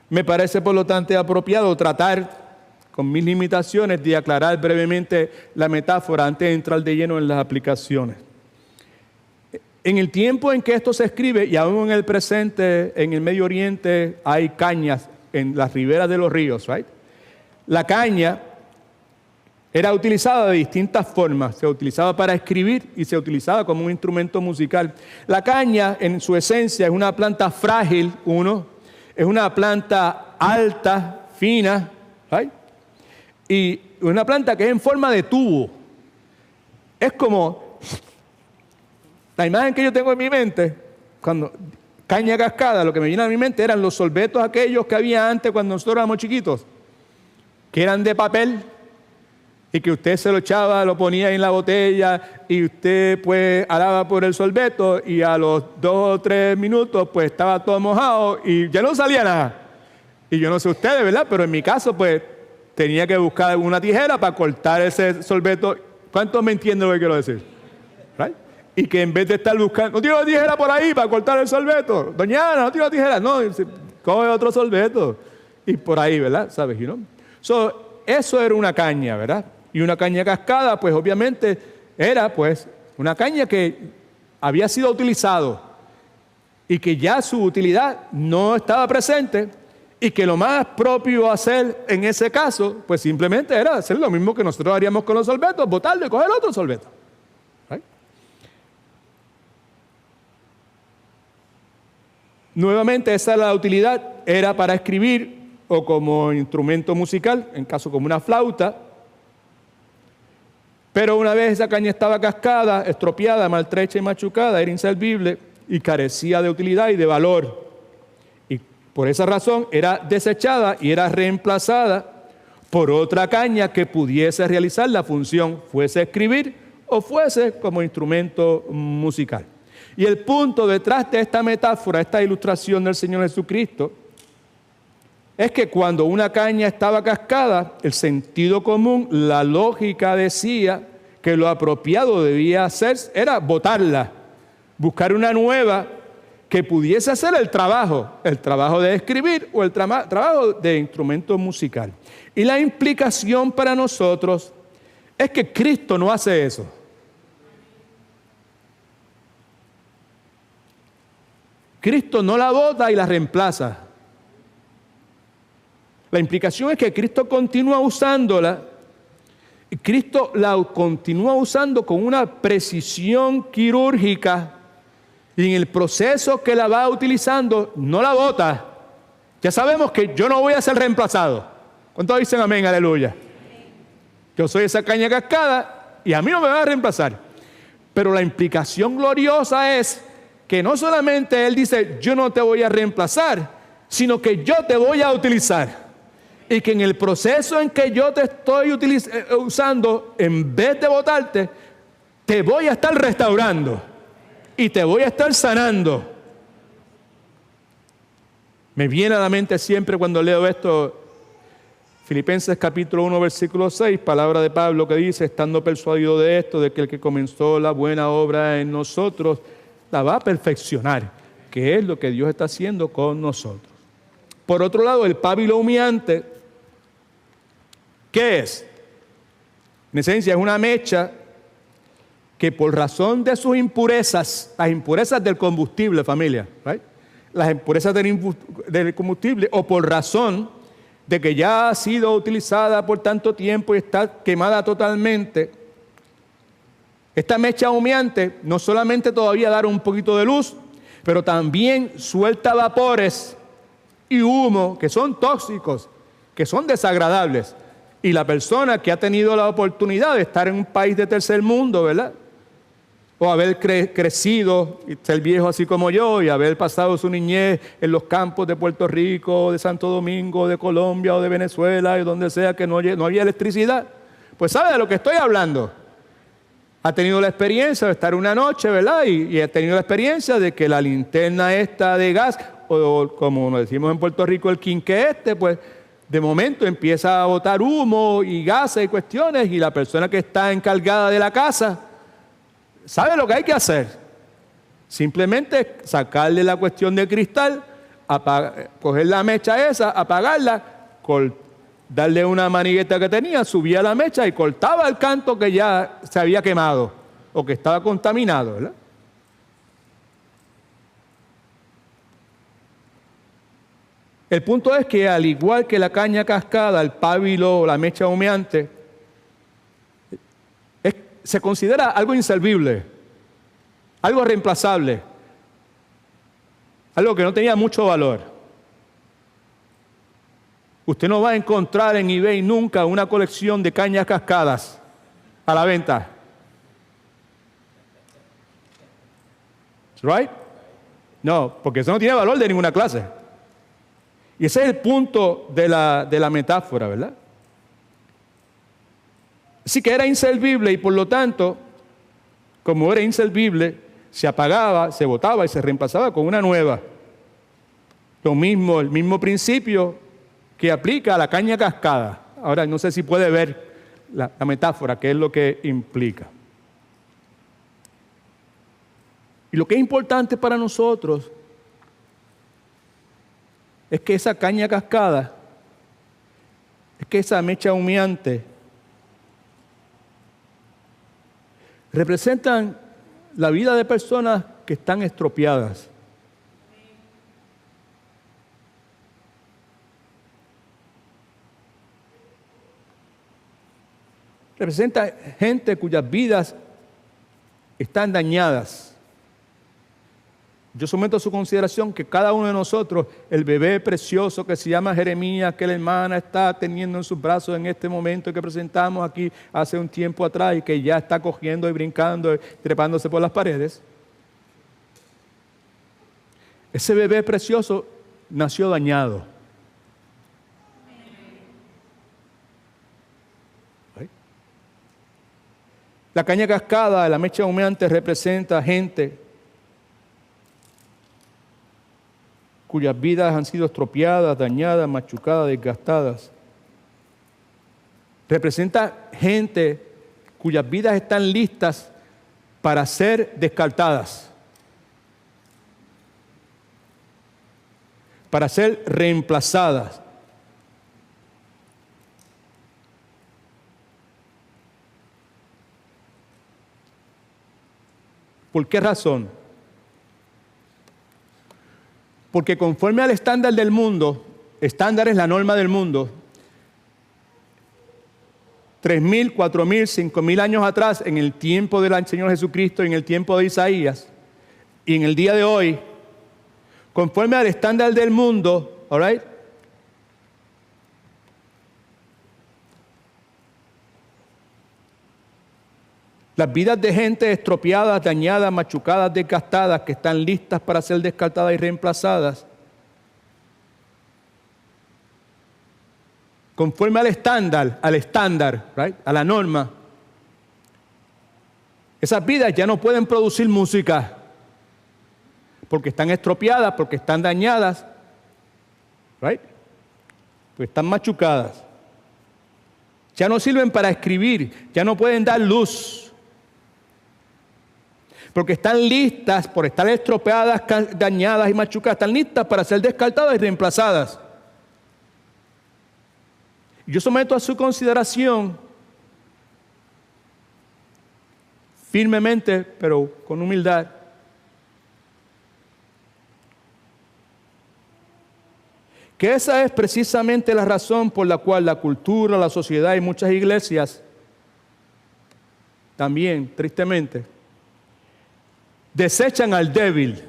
Me parece, por lo tanto, apropiado tratar, con mis limitaciones, de aclarar brevemente la metáfora antes de entrar de lleno en las aplicaciones. En el tiempo en que esto se escribe, y aún en el presente, en el Medio Oriente, hay cañas en las riberas de los ríos, ¿right? La caña era utilizada de distintas formas. Se utilizaba para escribir y se utilizaba como un instrumento musical. La caña, en su esencia, es una planta frágil, es una planta alta, fina, ¿right? Y una planta que es en forma de tubo. Es como la imagen que yo tengo en mi mente, cuando caña cascada, lo que me viene a mi mente eran los sorbetos aquellos que había antes cuando nosotros éramos chiquitos, que eran de papel y que usted se lo echaba, lo ponía en la botella y usted pues alaba por el sorbeto y a los 2 o 3 minutos pues estaba todo mojado y ya no salía nada. Y yo no sé ustedes, ¿verdad? Pero en mi caso pues tenía que buscar una tijera para cortar ese sorbeto. ¿Cuántos me entienden lo que quiero decir? ¿Right? Y que en vez de estar buscando, no tiene una tijera por ahí para cortar el sorbeto. Doña Ana, no tiene una tijera. No, coge otro sorbeto. Y por ahí, ¿verdad? ¿Sabes? You know? Eso era una caña, ¿verdad? Y una caña cascada, pues obviamente era pues una caña que había sido utilizado y que ya su utilidad no estaba presente y que lo más propio hacer en ese caso, pues simplemente era hacer lo mismo que nosotros haríamos con los sorbetos, botarlo y coger otro sorbeto. ¿Right? Nuevamente esa la utilidad, era para escribir o como instrumento musical, en caso como una flauta. Pero una vez esa caña estaba cascada, estropeada, maltrecha y machucada, era inservible y carecía de utilidad y de valor. Y por esa razón era desechada y era reemplazada por otra caña que pudiese realizar la función, fuese escribir o fuese como instrumento musical. Y el punto detrás de esta metáfora, esta ilustración del Señor Jesucristo, es que cuando una caña estaba cascada, el sentido común, la lógica decía que lo apropiado debía hacer era botarla, buscar una nueva que pudiese hacer el trabajo de escribir o el trabajo de instrumento musical. Y la implicación para nosotros es que Cristo no hace eso. Cristo no la bota y la reemplaza. La implicación es que Cristo continúa usándola, y Cristo la continúa usando con una precisión quirúrgica, y en el proceso que la va utilizando, no la bota. Ya sabemos que yo no voy a ser reemplazado. ¿Cuántos dicen amén? Aleluya. Yo soy esa caña cascada y a mí no me van a reemplazar. Pero la implicación gloriosa es que no solamente Él dice, yo no te voy a reemplazar, sino que yo te voy a utilizar. Y que en el proceso en que yo te estoy usando, en vez de botarte, te voy a estar restaurando y te voy a estar sanando. Me viene a la mente siempre cuando leo esto, Filipenses capítulo 1, versículo 6, palabra de Pablo que dice, estando persuadido de esto, de que el que comenzó la buena obra en nosotros, la va a perfeccionar, que es lo que Dios está haciendo con nosotros. Por otro lado, el pábilo humeante, ¿qué es? En esencia es una mecha que por razón de sus impurezas, las impurezas del combustible, familia, ¿right? Las impurezas del combustible, o por razón de que ya ha sido utilizada por tanto tiempo y está quemada totalmente, esta mecha humeante no solamente todavía da un poquito de luz, pero también suelta vapores y humo que son tóxicos, que son desagradables. Y la persona que ha tenido la oportunidad de estar en un país de tercer mundo, ¿verdad? O haber crecido y ser viejo así como yo y haber pasado su niñez en los campos de Puerto Rico, de Santo Domingo, de Colombia o de Venezuela y donde sea que no había electricidad, pues sabe de lo que estoy hablando. Ha tenido la experiencia de estar una noche, ¿verdad? Y ha tenido la experiencia de que la linterna esta de gas o como nos decimos en Puerto Rico, el quinqué pues de momento empieza a botar humo y gases y cuestiones, y la persona que está encargada de la casa sabe lo que hay que hacer. Simplemente sacarle la cuestión de cristal, coger la mecha esa, apagarla, darle una manigueta que tenía, subía la mecha y cortaba el canto que ya se había quemado o que estaba contaminado, ¿verdad? El punto es que al igual que la caña cascada, el pábilo o la mecha humeante, se considera algo inservible, algo reemplazable, algo que no tenía mucho valor. Usted no va a encontrar en eBay nunca una colección de cañas cascadas a la venta. ¿Right? No, porque eso no tiene valor de ninguna clase. Y ese es el punto de la metáfora, ¿verdad? Así que era inservible y por lo tanto, como era inservible, se apagaba, se botaba y se reemplazaba con una nueva. Lo mismo, el mismo principio que aplica a la caña cascada. Ahora, no sé si puede ver la metáfora, qué es lo que implica. Y lo que es importante para nosotros es que esa caña cascada, es que esa mecha humeante, representan la vida de personas que están estropeadas. Representa gente cuyas vidas están dañadas. Yo someto a su consideración que cada uno de nosotros, el bebé precioso que se llama Jeremías, que la hermana está teniendo en sus brazos en este momento que presentamos aquí hace un tiempo atrás y que ya está cogiendo y brincando y trepándose por las paredes, ese bebé precioso nació dañado. La caña cascada, la mecha humeante representa gente cuyas vidas han sido estropeadas, dañadas, machucadas, desgastadas. Representa gente cuyas vidas están listas para ser descartadas, para ser reemplazadas. ¿Por qué razón? Porque conforme al estándar del mundo, estándar es la norma del mundo, 3,000, 4,000, 5,000 años atrás, en el tiempo del Señor Jesucristo, en el tiempo de Isaías, y en el día de hoy, conforme al estándar del mundo, all right, las vidas de gente estropeadas, dañadas, machucadas, desgastadas, que están listas para ser descartadas y reemplazadas, conforme al estándar, right, a la norma, esas vidas ya no pueden producir música porque están estropeadas, porque están dañadas, right, porque están machucadas. Ya no sirven para escribir, ya no pueden dar luz, porque están listas, por estar estropeadas, dañadas y machucadas, están listas para ser descartadas y reemplazadas. Yo someto a su consideración, firmemente, pero con humildad, que esa es precisamente la razón por la cual la cultura, la sociedad y muchas iglesias, también, tristemente, desechan al débil,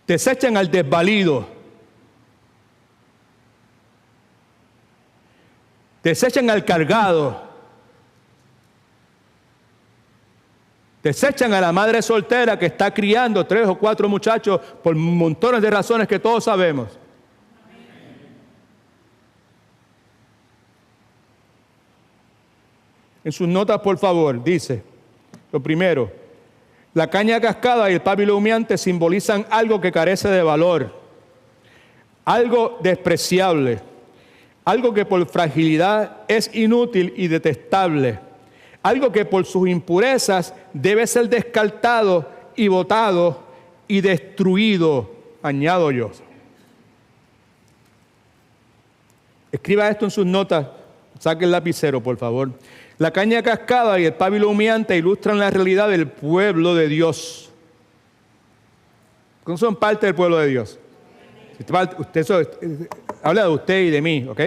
desechan al desvalido, desechan al cargado, desechan a la madre soltera que está criando 3 o 4 muchachos por montones de razones que todos sabemos. En sus notas, por favor, dice, lo primero, La caña cascada y el pábilo humeante simbolizan algo que carece de valor, algo despreciable, algo que por fragilidad es inútil y detestable, algo que por sus impurezas debe ser descartado y botado y destruido, añado yo. Escriba esto en sus notas, saque el lapicero, por favor. La caña cascada y el pábilo humeante ilustran la realidad del pueblo de Dios. ¿Cómo son parte del pueblo de Dios? Habla de usted y de mí, ¿ok?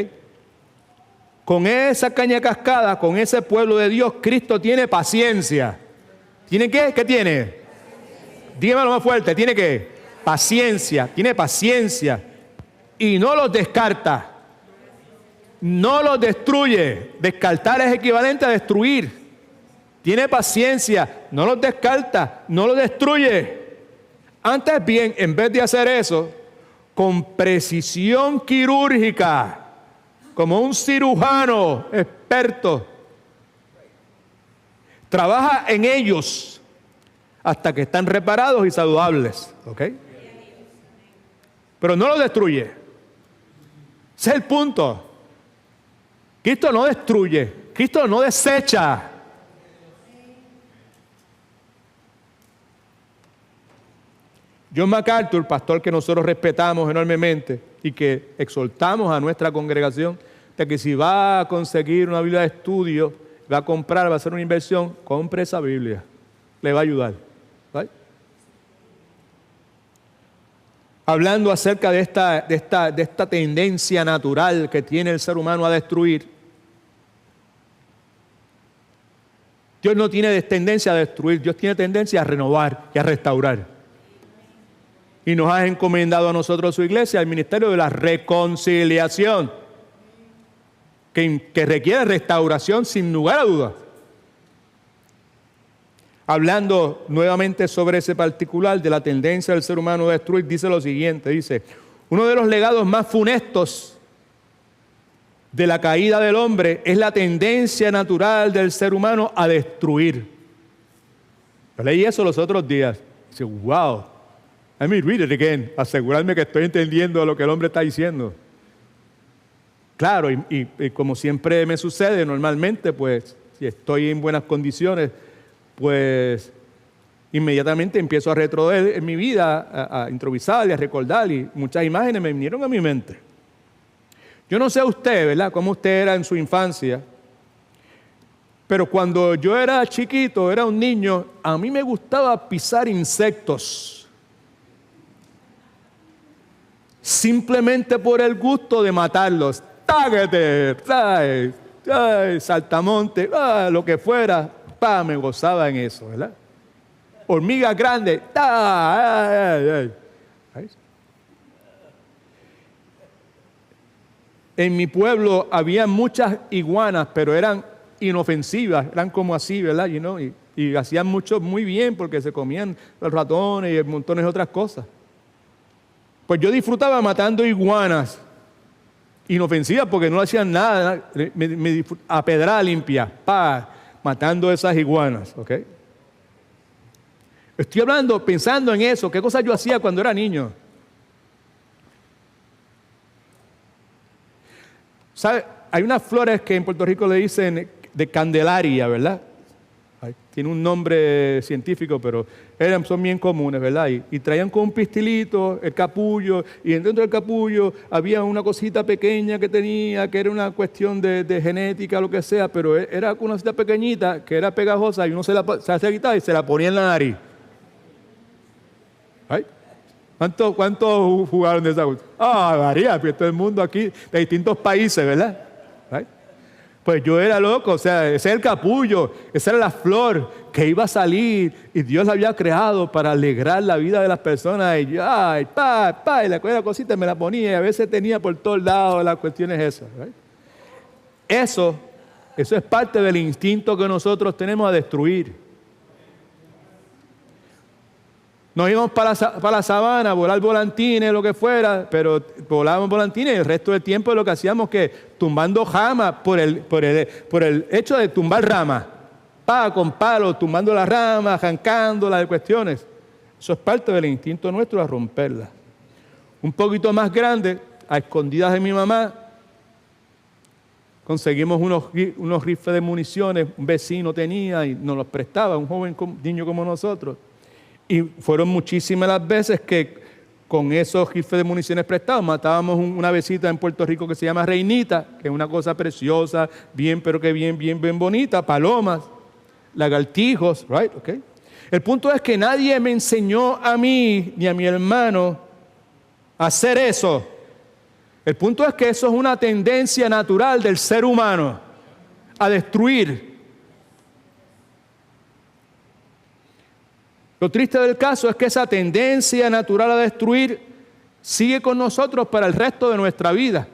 Con esa caña cascada, con ese pueblo de Dios, Cristo tiene paciencia. ¿Tiene qué? ¿Qué tiene? Dígamelo más fuerte. ¿Tiene qué? Paciencia. Tiene paciencia. Y no los descarta. No los destruye. Descartar es equivalente a destruir. Tiene paciencia. No los descarta. No los destruye. Antes bien, en vez de hacer eso, con precisión quirúrgica, como un cirujano experto, trabaja en ellos hasta que están reparados y saludables, ¿ok? Pero no los destruye. Ese es el punto. Cristo no destruye, Cristo no desecha. John MacArthur, pastor que nosotros respetamos enormemente y que exhortamos a nuestra congregación, de que si va a conseguir una Biblia de estudio, va a comprar, va a hacer una inversión, compre esa Biblia. Le va a ayudar. ¿Right? Hablando acerca de esta tendencia natural que tiene el ser humano a destruir. Dios no tiene tendencia a destruir, Dios tiene tendencia a renovar y a restaurar. Y nos ha encomendado a nosotros, su iglesia, el ministerio de la reconciliación, que requiere restauración sin lugar a dudas. Hablando nuevamente sobre ese particular de la tendencia del ser humano a destruir, dice lo siguiente, dice, uno de los legados más funestos de la caída del hombre es la tendencia natural del ser humano a destruir. Yo leí eso los otros días. Dice, wow, let me read it again, asegurarme que estoy entendiendo lo que el hombre está diciendo. Claro, y como siempre me sucede, normalmente, pues, si estoy en buenas condiciones, pues, inmediatamente empiezo a retroceder en mi vida, a improvisar y a recordar, y muchas imágenes me vinieron a mi mente. Yo no sé usted, ¿verdad?, cómo usted era en su infancia, pero cuando yo era chiquito, era un niño, a mí me gustaba pisar insectos. Simplemente por el gusto de matarlos. ¡Táguete! Saltamonte, lo que fuera, me gozaba en eso, ¿verdad? Hormigas grandes, En mi pueblo había muchas iguanas, pero eran inofensivas, eran como así, ¿verdad? Y hacían mucho muy bien porque se comían los ratones y montones de otras cosas. Pues yo disfrutaba matando iguanas inofensivas porque no hacían nada, a pedrada limpia, matando esas iguanas, ¿ok? Estoy hablando, pensando en eso, qué cosas yo hacía cuando era niño. ¿Sabe? Hay unas flores que en Puerto Rico le dicen de Candelaria, ¿verdad? Tiene un nombre científico, pero son bien comunes, ¿verdad? Y traían con un pistilito el capullo, y dentro del capullo había una cosita pequeña que tenía, que era una cuestión de genética, lo que sea, pero era una cosita pequeñita que era pegajosa y uno se hacía quitar y se la ponía en la nariz. ¿Ay? ¿Cuántos jugaron de esa cosa? María, pues todo el mundo aquí, de distintos países, ¿verdad? ¿Ay? Pues yo era loco, o sea, ese era el capullo, esa era la flor que iba a salir y Dios la había creado para alegrar la vida de las personas. Y yo, y la cogía la cosita, me la ponía y a veces tenía por todos lados las cuestiones esas. ¿Right? Eso es parte del instinto que nosotros tenemos a destruir. Nos íbamos para la sabana, volar volantines, lo que fuera, pero volábamos volantines y el resto del tiempo lo que hacíamos que tumbando ramas por el hecho de tumbar ramas. con palo, tumbando las ramas, arrancándolas de cuestiones. Eso es parte del instinto nuestro a romperlas. Un poquito más grande, a escondidas de mi mamá, conseguimos unos rifles de municiones, un vecino tenía y nos los prestaba, un joven niño como nosotros. Y fueron muchísimas las veces que con esos rifles de municiones prestados matábamos una besita en Puerto Rico que se llama reinita, que es una cosa preciosa, bien bonita, palomas, lagartijos, right? Okay. El punto es que nadie me enseñó a mí ni a mi hermano a hacer eso. El punto es que eso es una tendencia natural del ser humano a destruir. Lo triste del caso es que esa tendencia natural a destruir sigue con nosotros para el resto de nuestra vida.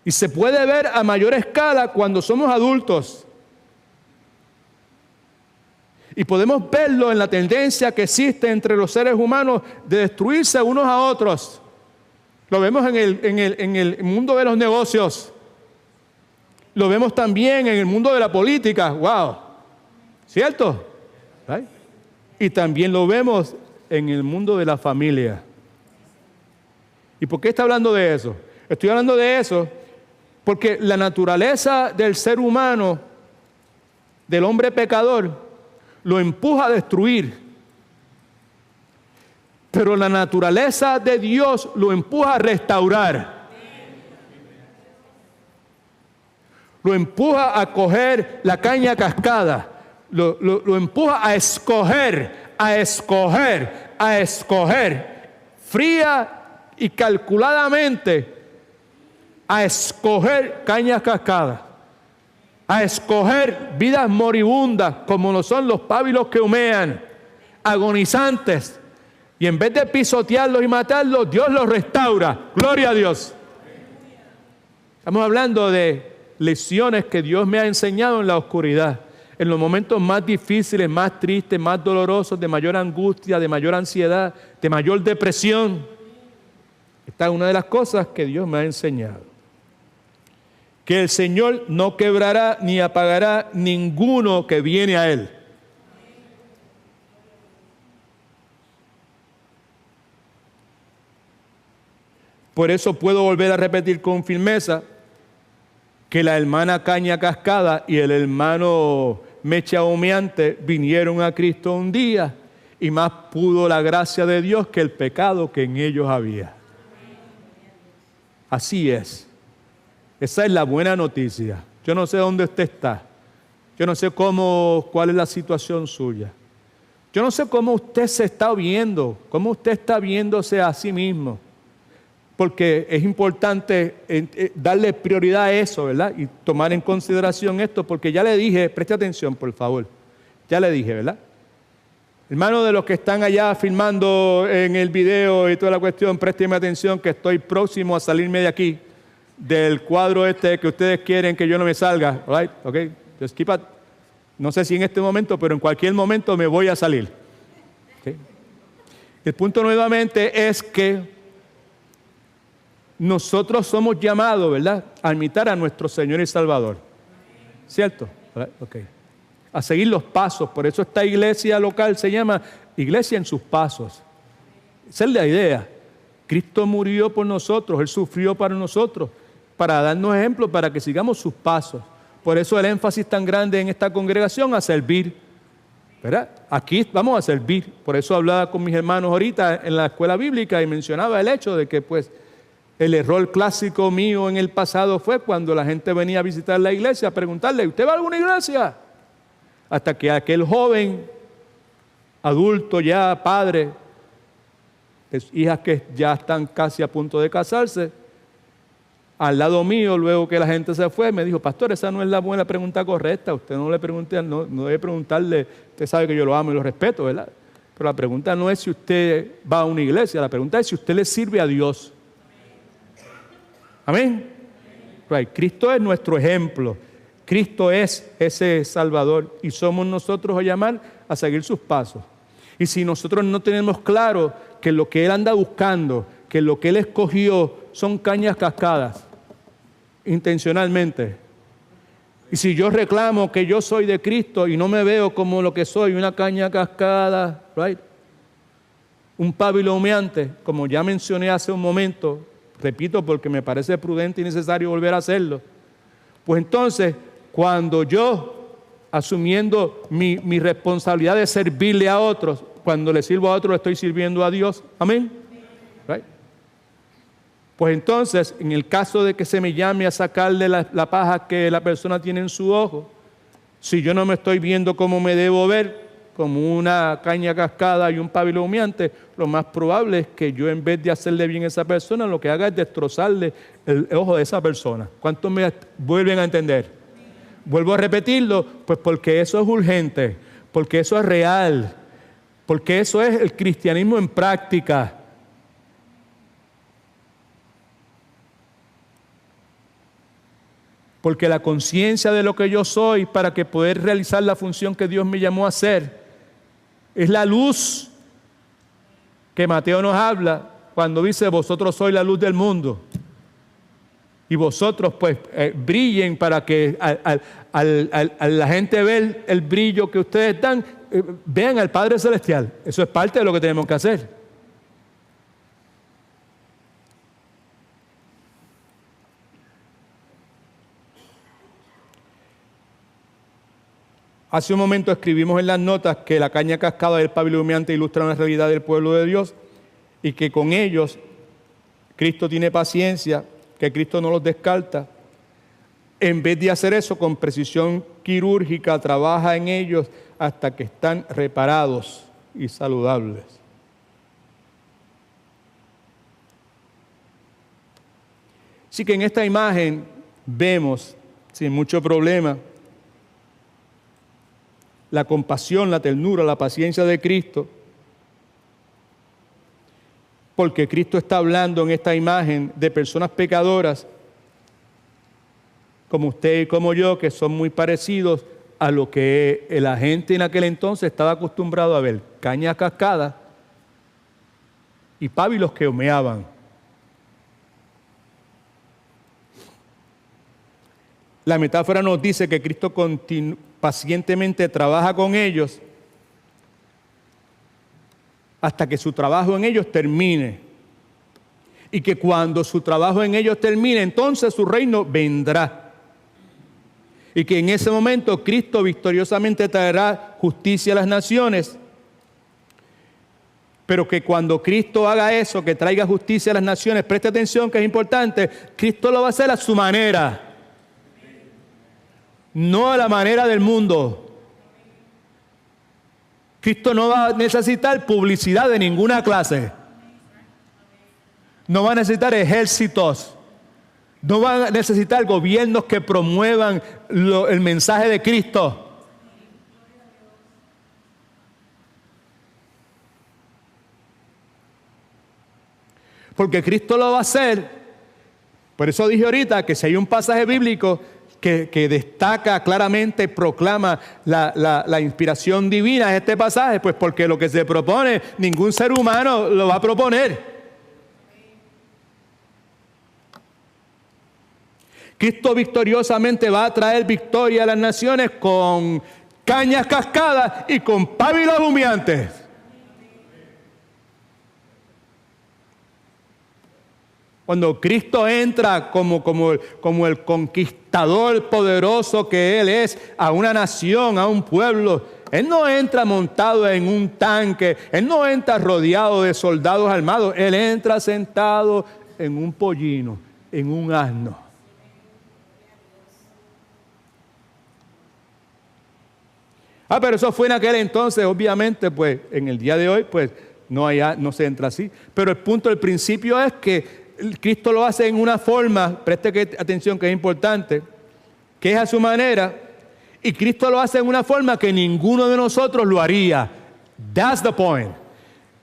Y se puede ver a mayor escala cuando somos adultos. Y podemos verlo en la tendencia que existe entre los seres humanos de destruirse unos a otros. Lo vemos en el mundo de los negocios. Lo vemos también en el mundo de la política. ¡Wow! ¿Cierto? ¿Right? Y también lo vemos en el mundo de la familia. ¿Y por qué está hablando de eso? Estoy hablando de eso porque la naturaleza del ser humano, del hombre pecador, lo empuja a destruir. Pero la naturaleza de Dios lo empuja a restaurar. Lo empuja a coger la caña cascada. Lo empuja a escoger, fría y calculadamente, a escoger cañas cascadas, a escoger vidas moribundas, como lo son los pábilos que humean, agonizantes, y en vez de pisotearlos y matarlos, Dios los restaura. Gloria a Dios. Estamos hablando de lecciones que Dios me ha enseñado en la oscuridad. En los momentos más difíciles, más tristes, más dolorosos, de mayor angustia, de mayor ansiedad, de mayor depresión. Esta es una de las cosas que Dios me ha enseñado. Que el Señor no quebrará ni apagará ninguno que viene a Él. Por eso puedo volver a repetir con firmeza que la hermana caña cascada y el hermano mecha humeante vinieron a Cristo un día y más pudo la gracia de Dios que el pecado que en ellos había. Así es. Esa es la buena noticia. Yo no sé dónde usted está. Yo no sé cuál es la situación suya. Yo no sé cómo usted se está viendo, cómo usted está viéndose a sí mismo. Porque es importante darle prioridad a eso, ¿verdad? Y tomar en consideración esto, porque ya le dije, preste atención, por favor. Ya le dije, ¿verdad? Hermanos de los que están allá filmando en el video y toda la cuestión, présteme atención que estoy próximo a salirme de aquí, del cuadro que ustedes quieren que yo no me salga. All right? Okay? Just keep it. No sé si en este momento, pero en cualquier momento me voy a salir. Okay? El punto nuevamente es que nosotros somos llamados, ¿verdad?, a imitar a nuestro Señor y Salvador. ¿Cierto? Okay. A seguir los pasos. Por eso esta iglesia local se llama Iglesia en sus Pasos. Esa es la idea. Cristo murió por nosotros, Él sufrió para nosotros, para darnos ejemplo, para que sigamos sus pasos. Por eso el énfasis tan grande en esta congregación a servir. ¿Verdad? Aquí vamos a servir. Por eso hablaba con mis hermanos ahorita en la escuela bíblica y mencionaba el hecho de que pues el error clásico mío en el pasado fue cuando la gente venía a visitar la iglesia a preguntarle, ¿usted va a alguna iglesia? Hasta que aquel joven, adulto ya, padre, hijas que ya están casi a punto de casarse, al lado mío, luego que la gente se fue, me dijo, pastor, esa no es la buena pregunta correcta, usted no le pregunte, no debe preguntarle, usted sabe que yo lo amo y lo respeto, ¿verdad? Pero la pregunta no es si usted va a una iglesia, la pregunta es si usted le sirve a Dios. Amén. Right. Cristo es nuestro ejemplo. Cristo es ese Salvador y somos nosotros a llamar a seguir sus pasos. Y si nosotros no tenemos claro que lo que Él anda buscando, que lo que Él escogió son cañas cascadas, intencionalmente, Y si yo reclamo que yo soy de Cristo y no me veo como lo que soy, una caña cascada, right? Un pábilo humeante, como ya mencioné hace un momento, repito porque me parece prudente y necesario volver a hacerlo, pues entonces cuando yo, asumiendo mi responsabilidad de servirle a otros, cuando le sirvo a otros le estoy sirviendo a Dios, amén, right? Pues entonces, en el caso de que se me llame a sacarle la paja que la persona tiene en su ojo, si yo no me estoy viendo como me debo ver, como una caña cascada y un pábilo humeante, lo más probable es que yo, en vez de hacerle bien a esa persona, lo que haga es destrozarle el ojo de esa persona. ¿Cuántos me vuelven a entender? Vuelvo a repetirlo, pues porque eso es urgente, porque eso es real, porque eso es el cristianismo en práctica. Porque la conciencia de lo que yo soy para que poder realizar la función que Dios me llamó a hacer es la luz que Mateo nos habla cuando dice: vosotros sois la luz del mundo. Y vosotros pues brillen para que a la gente ve el brillo que ustedes dan, vean al Padre Celestial. Eso es parte de lo que tenemos que hacer. Hace un momento escribimos en las notas que la caña cascada y el pábilo humeante ilustran la realidad del pueblo de Dios y que con ellos Cristo tiene paciencia, que Cristo no los descarta. En vez de hacer eso con precisión quirúrgica, trabaja en ellos hasta que están reparados y saludables. Así que en esta imagen vemos, sin mucho problema, la compasión, la ternura, la paciencia de Cristo, porque Cristo está hablando en esta imagen de personas pecadoras, como usted y como yo, que son muy parecidos a lo que la gente en aquel entonces estaba acostumbrado a ver: cañas cascadas y pábilos que humeaban. La metáfora nos dice que Cristo pacientemente trabaja con ellos hasta que su trabajo en ellos termine. Y que cuando su trabajo en ellos termine, entonces su reino vendrá. Y que en ese momento Cristo victoriosamente traerá justicia a las naciones. Pero que cuando Cristo haga eso, que traiga justicia a las naciones, preste atención que es importante, Cristo lo va a hacer a su manera. No a la manera del mundo. Cristo no va a necesitar publicidad de ninguna clase. No va a necesitar ejércitos. No va a necesitar gobiernos que promuevan el mensaje de Cristo. Porque Cristo lo va a hacer. Por eso dije ahorita que si hay un pasaje bíblico que destaca claramente, proclama la inspiración divina, es este pasaje, pues porque lo que se propone, ningún ser humano lo va a proponer. Cristo victoriosamente va a traer victoria a las naciones con cañas cascadas y con pábilos humeantes. Cuando Cristo entra como el conquistador poderoso que Él es a una nación, a un pueblo, Él no entra montado en un tanque, Él no entra rodeado de soldados armados, Él entra sentado en un pollino, en un asno. Pero eso fue en aquel entonces, obviamente, pues en el día de hoy, pues no se entra así. Pero el punto, el principio es que Cristo lo hace en una forma, preste atención que es importante, que es a su manera, y Cristo lo hace en una forma que ninguno de nosotros lo haría. That's the point.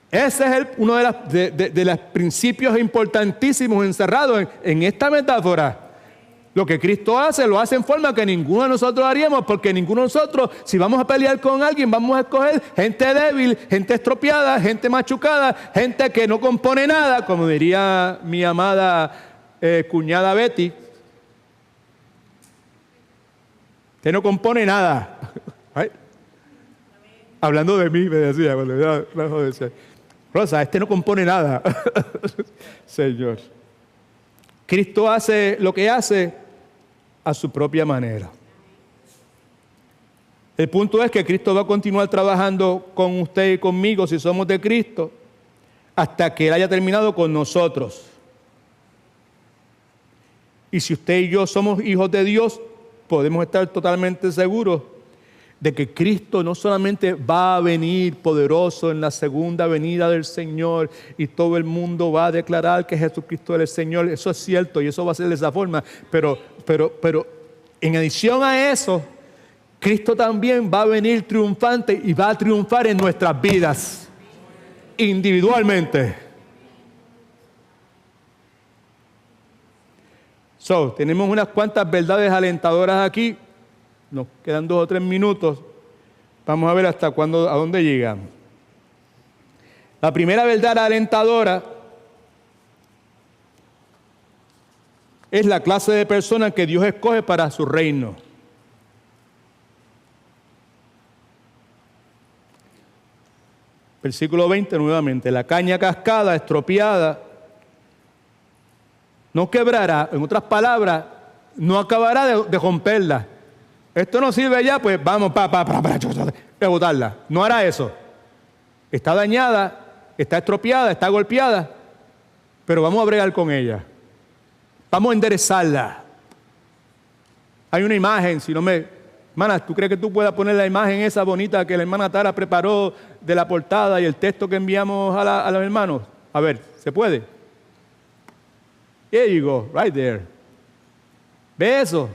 Ese es uno de los principios importantísimos encerrados en esta metáfora. Lo que Cristo hace, lo hace en forma que ninguno de nosotros haríamos, porque ninguno de nosotros, si vamos a pelear con alguien, vamos a escoger gente débil, gente estropeada, gente machucada, gente que no compone nada, como diría mi amada cuñada Betty. Usted no compone nada. Ay. Hablando de mí, me decía, Rosa, este no compone nada. Señor. Cristo hace lo que hace a su propia manera. El punto es que Cristo va a continuar trabajando con usted y conmigo, si somos de Cristo, hasta que Él haya terminado con nosotros. Y si usted y yo somos hijos de Dios, podemos estar totalmente seguros de que Cristo no solamente va a venir poderoso en la segunda venida del Señor y todo el mundo va a declarar que Jesucristo es el Señor. Eso es cierto y eso va a ser de esa forma. Pero en adición a eso, Cristo también va a venir triunfante y va a triunfar en nuestras vidas individualmente. Tenemos unas cuantas verdades alentadoras aquí. Nos quedan 2 o 3 minutos. Vamos a ver hasta cuándo, a dónde llegamos. La primera verdad alentadora es la clase de personas que Dios escoge para su reino. Versículo 20 nuevamente. La caña cascada, estropeada, no quebrará, en otras palabras, no acabará de romperla. Esto no sirve ya, pues vamos a botarla. No hará eso. Está dañada, está estropeada, está golpeada, pero vamos a bregar con ella. Vamos a enderezarla. Hay una imagen, hermana, ¿tú crees que tú puedas poner la imagen esa bonita que la hermana Tara preparó de la portada y el texto que enviamos a los hermanos? A ver, ¿se puede? There you go, right there. ¿Ve eso?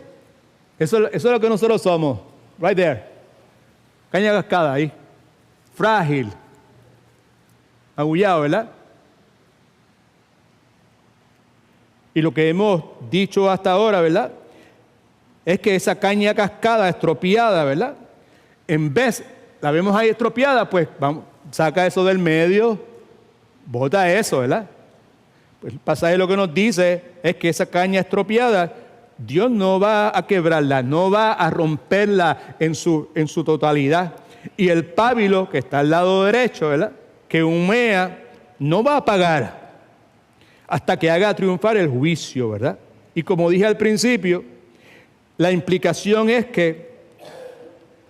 Eso es lo que nosotros somos. Right there. Caña cascada ahí. Frágil. Agullado, ¿verdad? Y lo que hemos dicho hasta ahora, ¿verdad? Es que esa caña cascada estropeada, ¿verdad? En vez, la vemos ahí estropeada, pues vamos, saca eso del medio, bota eso, ¿verdad? Pues el pasaje lo que nos dice es que esa caña estropeada, Dios no va a quebrarla, no va a romperla en su totalidad. Y el pábilo que está al lado derecho, ¿verdad?, que humea, no va a apagar hasta que haga triunfar el juicio, ¿verdad? Y como dije al principio, la implicación es que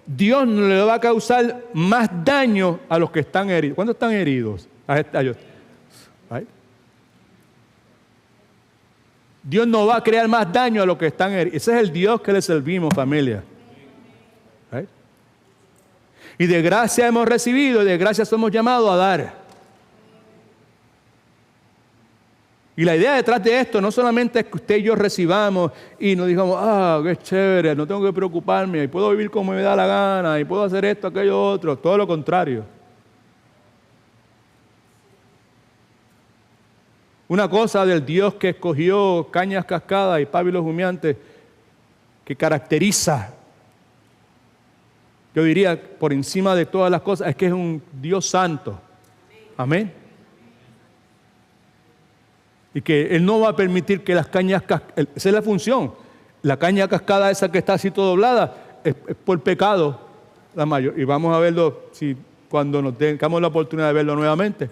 Dios no le va a causar más daño a los que están heridos. ¿Cuántos están heridos? Dios no va a crear más daño a los que están heridos. Ese es el Dios que le servimos, familia. ¿Right? Y de gracia hemos recibido y de gracia somos llamados a dar. Y la idea detrás de esto no solamente es que usted y yo recibamos y nos digamos, qué chévere, no tengo que preocuparme, y puedo vivir como me da la gana, y puedo hacer esto, aquello, otro. Todo lo contrario. Una cosa del Dios que escogió cañas cascadas y pábilos humeantes que caracteriza, yo diría, por encima de todas las cosas, es que es un Dios santo. Amén. Y que Él no va a permitir que las cañas cascadas, esa es la función, la caña cascada esa que está así todo doblada, es por pecado la mayor. Y vamos a verlo cuando nos tengamos la oportunidad de verlo nuevamente.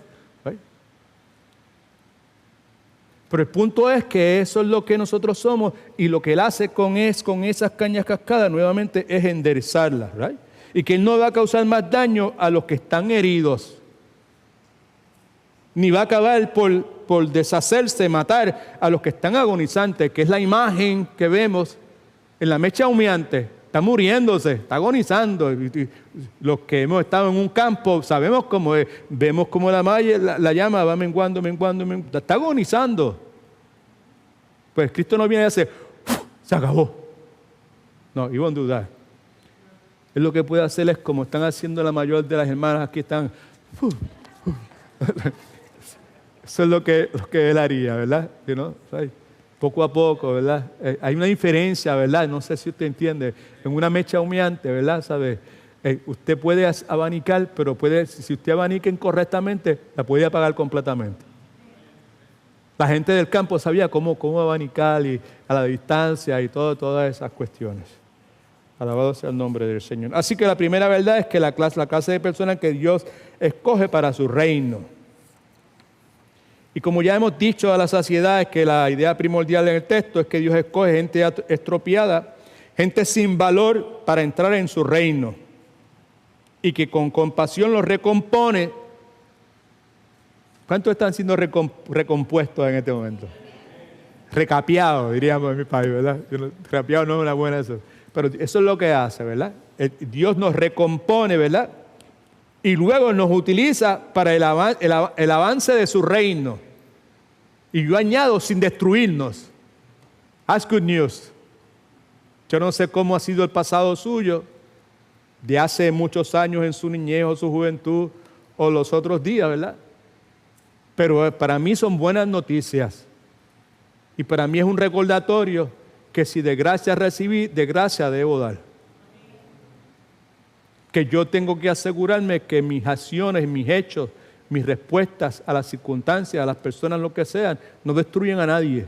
Pero el punto es que eso es lo que nosotros somos y lo que Él hace con esas cañas cascadas nuevamente es enderezarlas, ¿right? Y que Él no va a causar más daño a los que están heridos, ni va a acabar por deshacerse, matar a los que están agonizantes, que es la imagen que vemos en la mecha humeante. Está muriéndose, está agonizando. Y los que hemos estado en un campo sabemos cómo es. Vemos cómo la llama va menguando, está agonizando. Pues Cristo no viene a decir, se acabó. No, y van a dudar. Él lo que puede hacer es como están haciendo la mayor de las hermanas aquí están. Eso es lo que Él haría, ¿verdad? Poco a poco, ¿verdad? Hay una diferencia, ¿verdad? No sé si usted entiende. En una mecha humeante, ¿verdad? ¿Sabe? Usted puede abanicar, pero si usted abanica incorrectamente, la puede apagar completamente. La gente del campo sabía cómo abanicar y a la distancia y todas esas cuestiones. Alabado sea el nombre del Señor. Así que la primera verdad es que la clase de personas que Dios escoge para su reino. Y como ya hemos dicho a la saciedad, es que la idea primordial en el texto es que Dios escoge gente estropeada, gente sin valor para entrar en su reino. Y que con compasión los recompone. ¿Cuántos están siendo recompuestos en este momento? Recapeados, diríamos en mi país, ¿verdad? Recapeado no es una buena eso. Pero eso es lo que hace, ¿verdad? Dios nos recompone, ¿verdad? Y luego nos utiliza para el avance de su reino. Y yo añado, sin destruirnos. That's good news. Yo no sé cómo ha sido el pasado suyo, de hace muchos años en su niñez o su juventud, o los otros días, ¿verdad? Pero para mí son buenas noticias. Y para mí es un recordatorio que si de gracia recibí, de gracia debo dar. Que yo tengo que asegurarme que mis acciones, mis hechos, mis respuestas a las circunstancias, a las personas, lo que sean, no destruyen a nadie.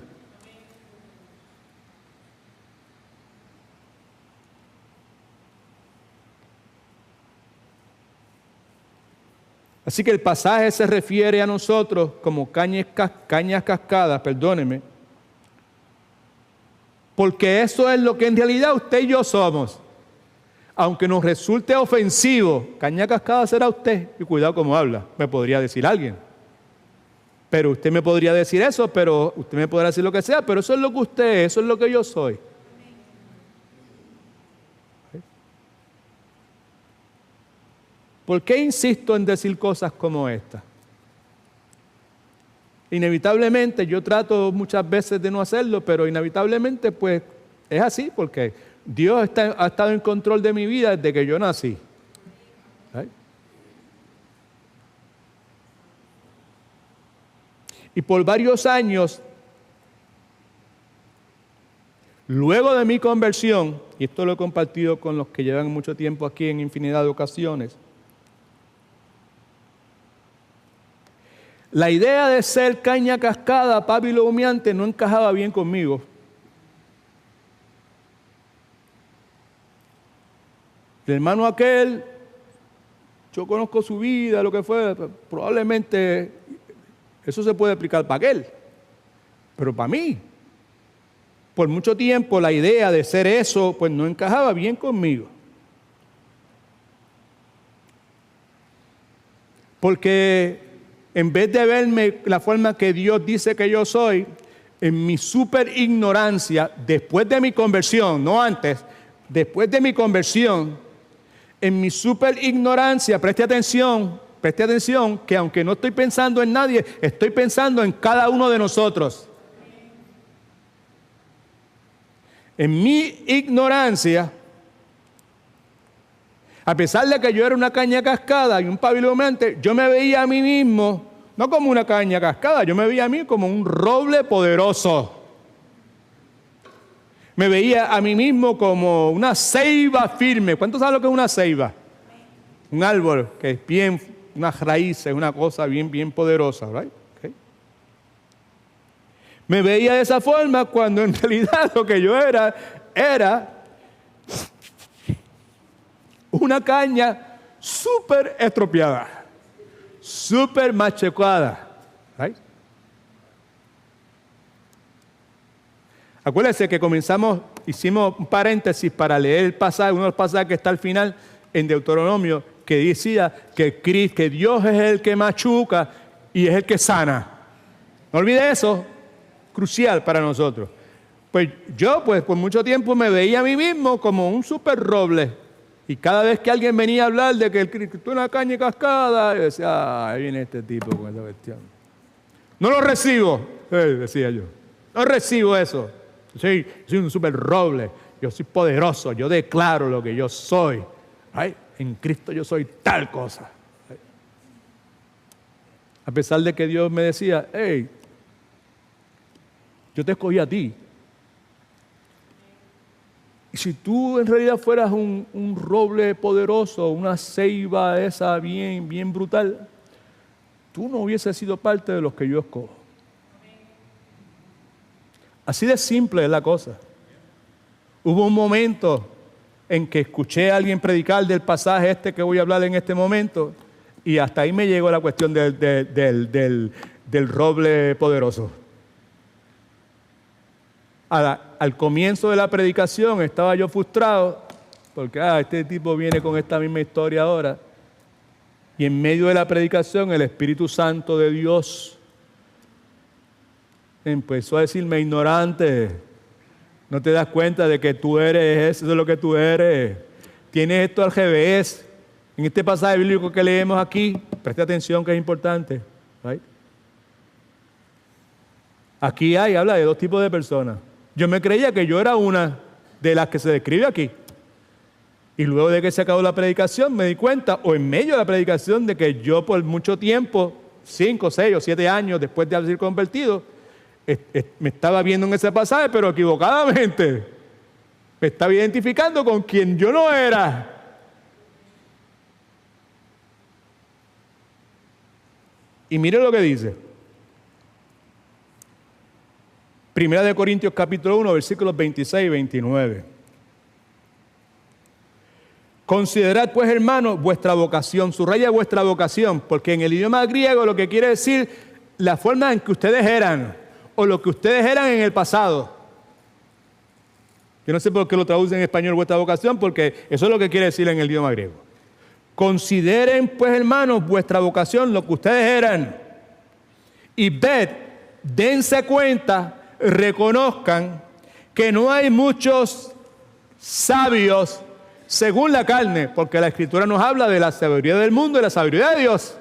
Así que el pasaje se refiere a nosotros como cañas cascadas, perdóneme, porque eso es lo que en realidad usted y yo somos. Aunque nos resulte ofensivo, caña cascada será usted, y cuidado cómo habla, me podría decir alguien. Pero usted me podría decir eso, pero usted me podrá decir lo que sea, pero eso es lo que usted es, eso es lo que yo soy. ¿Por qué insisto en decir cosas como esta? Inevitablemente, yo trato muchas veces de no hacerlo, pero inevitablemente pues es así, porque Dios ha estado en control de mi vida desde que yo nací. ¿Sí? Y por varios años, luego de mi conversión, y esto lo he compartido con los que llevan mucho tiempo aquí en infinidad de ocasiones, la idea de ser caña cascada, pábilo humeante, no encajaba bien conmigo. El hermano aquel, yo conozco su vida, lo que fue, probablemente eso se puede aplicar para aquel, pero para mí, por mucho tiempo la idea de ser eso, pues no encajaba bien conmigo. Porque en vez de verme la forma que Dios dice que yo soy, en mi super ignorancia, después de mi conversión, no antes, después de mi conversión, en mi super ignorancia, preste atención, que aunque no estoy pensando en nadie, estoy pensando en cada uno de nosotros. En mi ignorancia, a pesar de que yo era una caña cascada y un pábilo humeante, yo me veía a mí mismo, no como una caña cascada, yo me veía a mí como un roble poderoso. Me veía a mí mismo como una ceiba firme. ¿Cuántos saben lo que es una ceiba? Un árbol que es bien, unas raíces, una cosa bien poderosa, ¿right? Okay. Me veía de esa forma cuando en realidad lo que yo era una caña súper estropeada, súper machucada. ¿Right? Acuérdense que hicimos un paréntesis para leer el pasaje, uno de los pasajes que está al final en Deuteronomio, que decía que Dios es el que machuca y es el que sana. No olvide eso, crucial para nosotros. Pues yo, por mucho tiempo me veía a mí mismo como un super roble. Y cada vez que alguien venía a hablar de que tú eres una caña cascada, yo decía, ahí viene este tipo con esa cuestión. No lo recibo, decía yo. No recibo eso. Soy un super roble, yo soy poderoso, yo declaro lo que yo soy. Ay, en Cristo yo soy tal cosa. Ay. A pesar de que Dios me decía, hey, yo te escogí a ti. Y si tú en realidad fueras un roble poderoso, una ceiba esa bien brutal, tú no hubieses sido parte de los que yo escojo. Así de simple es la cosa. Hubo un momento en que escuché a alguien predicar del pasaje este que voy a hablar en este momento, y hasta ahí me llegó la cuestión del roble poderoso. Al comienzo de la predicación estaba yo frustrado, porque este tipo viene con esta misma historia ahora. Y en medio de la predicación el Espíritu Santo de Dios empezó a decirme: ignorante, no te das cuenta de que tú eres eso, de lo que tú eres. Tienes esto al revés. En este pasaje bíblico que leemos aquí, preste atención que es importante. Right? Aquí habla de dos tipos de personas. Yo me creía que yo era una de las que se describe aquí. Y luego de que se acabó la predicación, me di cuenta, o en medio de la predicación, de que yo por mucho tiempo, 5, 6 o 7 años después de haber sido convertido, me estaba viendo en ese pasaje, pero equivocadamente. Me estaba identificando con quien yo no era. Y mire lo que dice. Primera de Corintios capítulo 1, versículos 26 y 29. Considerad pues, hermanos, vuestra vocación. Subraya vuestra vocación, porque en el idioma griego lo que quiere decir la forma en que ustedes eran, o lo que ustedes eran en el pasado. Yo no sé por qué lo traducen en español vuestra vocación, porque eso es lo que quiere decir en el idioma griego. Consideren pues, hermanos, vuestra vocación, lo que ustedes eran, y dense cuenta, reconozcan que no hay muchos sabios según la carne, porque la Escritura nos habla de la sabiduría del mundo y la sabiduría de Dios.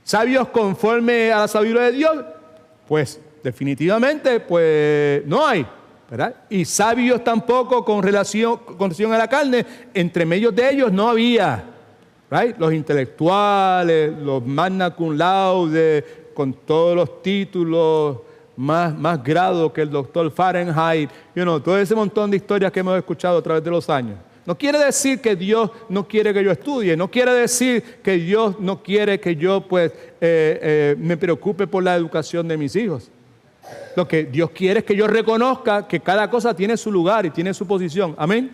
Sabios conforme a la sabiduría de Dios, pues definitivamente pues no hay, ¿verdad? Y sabios tampoco con relación a la carne, entre medios de ellos no había, right? Los intelectuales, los magna cum laude, con todos los títulos, más grado que el doctor Fahrenheit, todo ese montón de historias que hemos escuchado a través de los años. No quiere decir que Dios no quiere que yo estudie, no quiere decir que Dios no quiere que yo me preocupe por la educación de mis hijos. Lo que Dios quiere es que yo reconozca que cada cosa tiene su lugar y tiene su posición. Amén.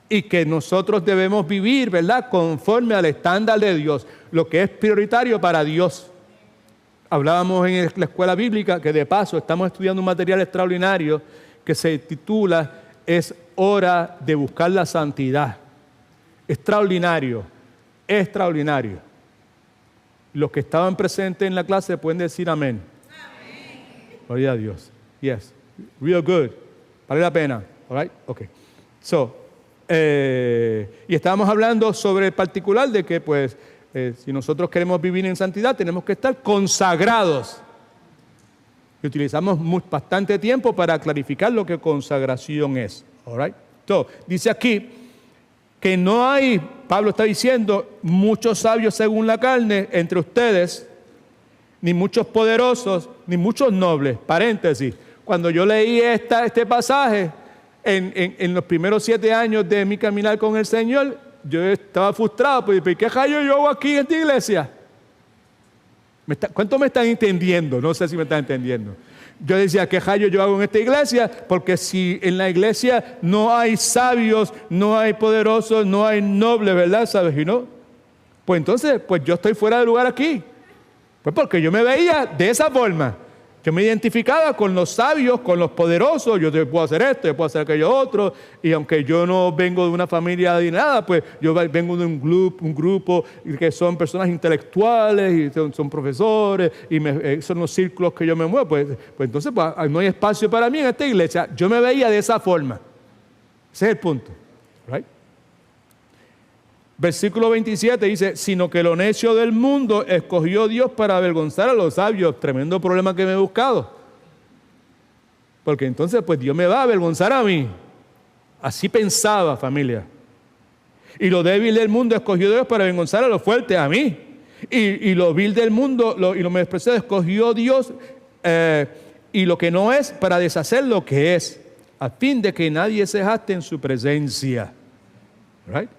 Y que nosotros debemos vivir, ¿verdad?, conforme al estándar de Dios, lo que es prioritario para Dios. Hablábamos en la escuela bíblica que de paso estamos estudiando un material extraordinario que se titula Es hora de buscar la santidad. Extraordinario, extraordinario. Los que estaban presentes en la clase pueden decir amén. Gloria a Dios. Yes, real good. Vale la pena. All right? Okay. Y estábamos hablando sobre el particular de que si nosotros queremos vivir en santidad, tenemos que estar consagrados. Y utilizamos bastante tiempo para clarificar lo que consagración es. All right? Dice aquí que no hay, Pablo está diciendo, muchos sabios según la carne entre ustedes, ni muchos poderosos, ni muchos nobles. Paréntesis. Cuando yo leí este pasaje, en los primeros 7 años de mi caminar con el Señor, yo estaba frustrado, pues, ¿qué rayo yo hago aquí en esta iglesia? ¿Cuánto me están entendiendo? No sé si me están entendiendo. Yo decía, ¿qué rayo yo hago en esta iglesia? Porque si en la iglesia no hay sabios, no hay poderosos, no hay nobles, ¿verdad? ¿Sabes? Y no. Pues entonces, yo estoy fuera de lugar aquí. Pues porque yo me veía de esa forma. Yo me identificaba con los sabios, con los poderosos. Yo puedo hacer esto, yo puedo hacer aquello otro. Y aunque yo no vengo de una familia de nada, pues yo vengo de un grupo que son personas intelectuales y son profesores y son los círculos que yo me muevo. Pues entonces no hay espacio para mí en esta iglesia. Yo me veía de esa forma. Ese es el punto. Right? Versículo 27 dice, sino que lo necio del mundo escogió Dios para avergonzar a los sabios. Tremendo problema que me he buscado. Porque entonces Dios me va a avergonzar a mí. Así pensaba, familia. Y lo débil del mundo escogió Dios para avergonzar a los fuertes, a mí. Y lo vil del mundo y lo menospreciado escogió Dios y lo que no es para deshacer lo que es, a fin de que nadie se jacte en su presencia. Right?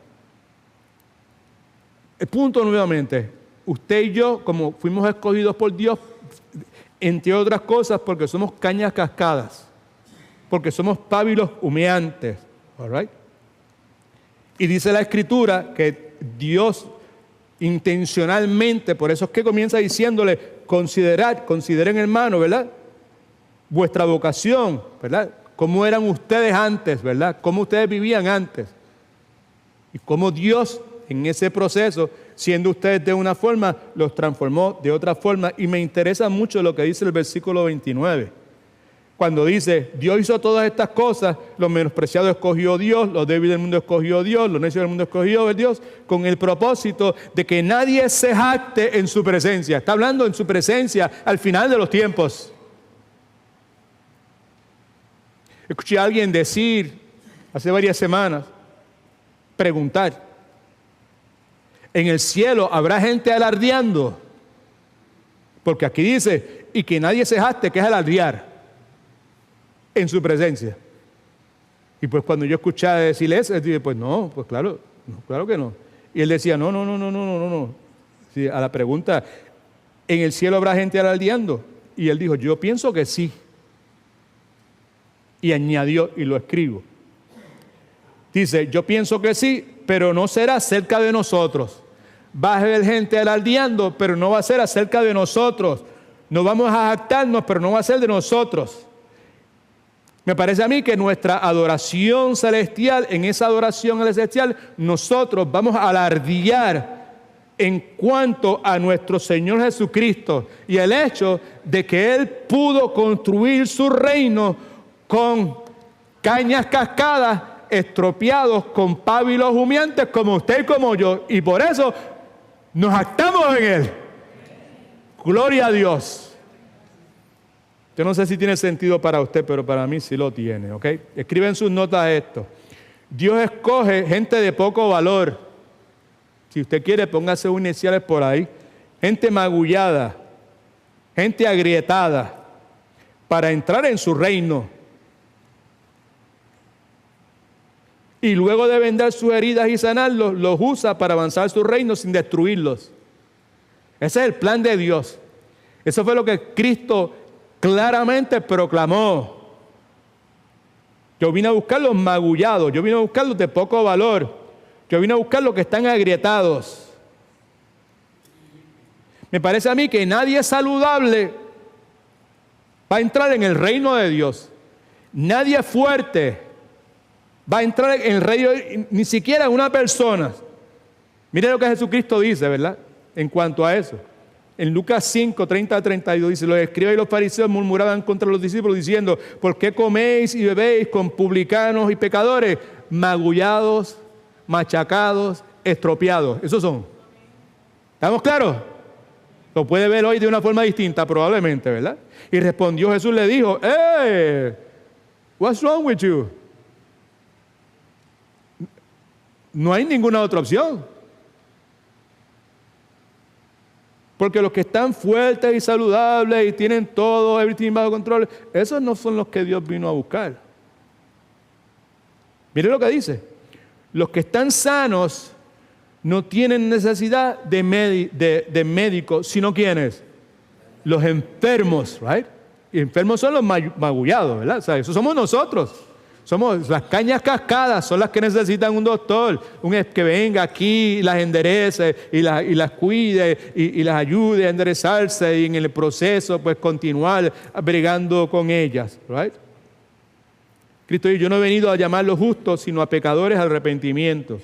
El punto nuevamente, usted y yo, como fuimos escogidos por Dios, entre otras cosas, porque somos cañas cascadas, porque somos pábilos humeantes, All right. Y dice la Escritura que Dios intencionalmente, por eso es que comienza diciéndole, consideren hermano, ¿verdad? Vuestra vocación, ¿verdad? Cómo eran ustedes antes, ¿verdad? Cómo ustedes vivían antes. Y cómo Dios en ese proceso, siendo ustedes de una forma, los transformó de otra forma. Y me interesa mucho lo que dice el versículo 29. Cuando dice, Dios hizo todas estas cosas, los menospreciados escogió Dios, los débiles del mundo escogió Dios, los necios del mundo escogió Dios, con el propósito de que nadie se jacte en su presencia. Está hablando en su presencia al final de los tiempos. Escuché a alguien decir hace varias semanas, preguntar, ¿en el cielo habrá gente alardeando? Porque aquí dice, y que nadie se jacte, que es alardear en su presencia. Y pues cuando yo escuchaba decirle eso, él dije, pues no, pues claro, claro que no. Y él decía, no. Sí, a la pregunta, ¿en el cielo habrá gente alardeando? Y él dijo, yo pienso que sí. Y añadió, y lo escribo. Dice, yo pienso que sí, pero no será cerca de nosotros. Va a haber gente alardeando, pero no va a ser acerca de nosotros. No vamos a jactarnos, pero no va a ser de nosotros. Me parece a mí que nuestra adoración celestial, en esa adoración celestial, nosotros vamos a alardear en cuanto a nuestro Señor Jesucristo y el hecho de que Él pudo construir su reino con cañas cascadas, estropeados, con pábilos humeantes como usted y como yo. Y por eso nos jactamos en Él. Gloria a Dios. Yo no sé si tiene sentido para usted, pero para mí sí lo tiene, ¿ok? Escribe en sus notas esto. Dios escoge gente de poco valor. Si usted quiere, póngase unas iniciales por ahí. Gente magullada, gente agrietada, para entrar en su reino. Y luego de vendar sus heridas y sanarlos, los usa para avanzar su reino sin destruirlos. Ese es el plan de Dios. Eso fue lo que Cristo claramente proclamó. Yo vine a buscar los magullados, yo vine a buscar los de poco valor, yo vine a buscar los que están agrietados. Me parece a mí que nadie saludable va a entrar en el reino de Dios. Nadie fuerte va a entrar en el reino, ni siquiera una persona. Mire lo que Jesucristo dice, ¿verdad? En cuanto a eso. En Lucas 5, 30-32 dice, los escribas y los fariseos murmuraban contra los discípulos diciendo, ¿por qué coméis y bebéis con publicanos y pecadores? Magullados, machacados, estropeados. Esos son. ¿Estamos claros? Lo puede ver hoy de una forma distinta probablemente, ¿verdad? Y respondió Jesús, le dijo, hey, what's wrong with you? No hay ninguna otra opción. Porque los que están fuertes y saludables y tienen todo, everything bajo control, esos no son los que Dios vino a buscar. Mire lo que dice. Los que están sanos no tienen necesidad de médicos, sino ¿quiénes? Los enfermos, right? Y enfermos son los magullados, ¿verdad? O sea, eso somos nosotros. Somos las cañas cascadas, son las que necesitan un doctor, que venga aquí y las enderece y las cuide y las ayude a enderezarse y en el proceso pues continuar brigando con ellas, right? Cristo dijo, yo no he venido a llamar a los justos, sino a pecadores al arrepentimiento.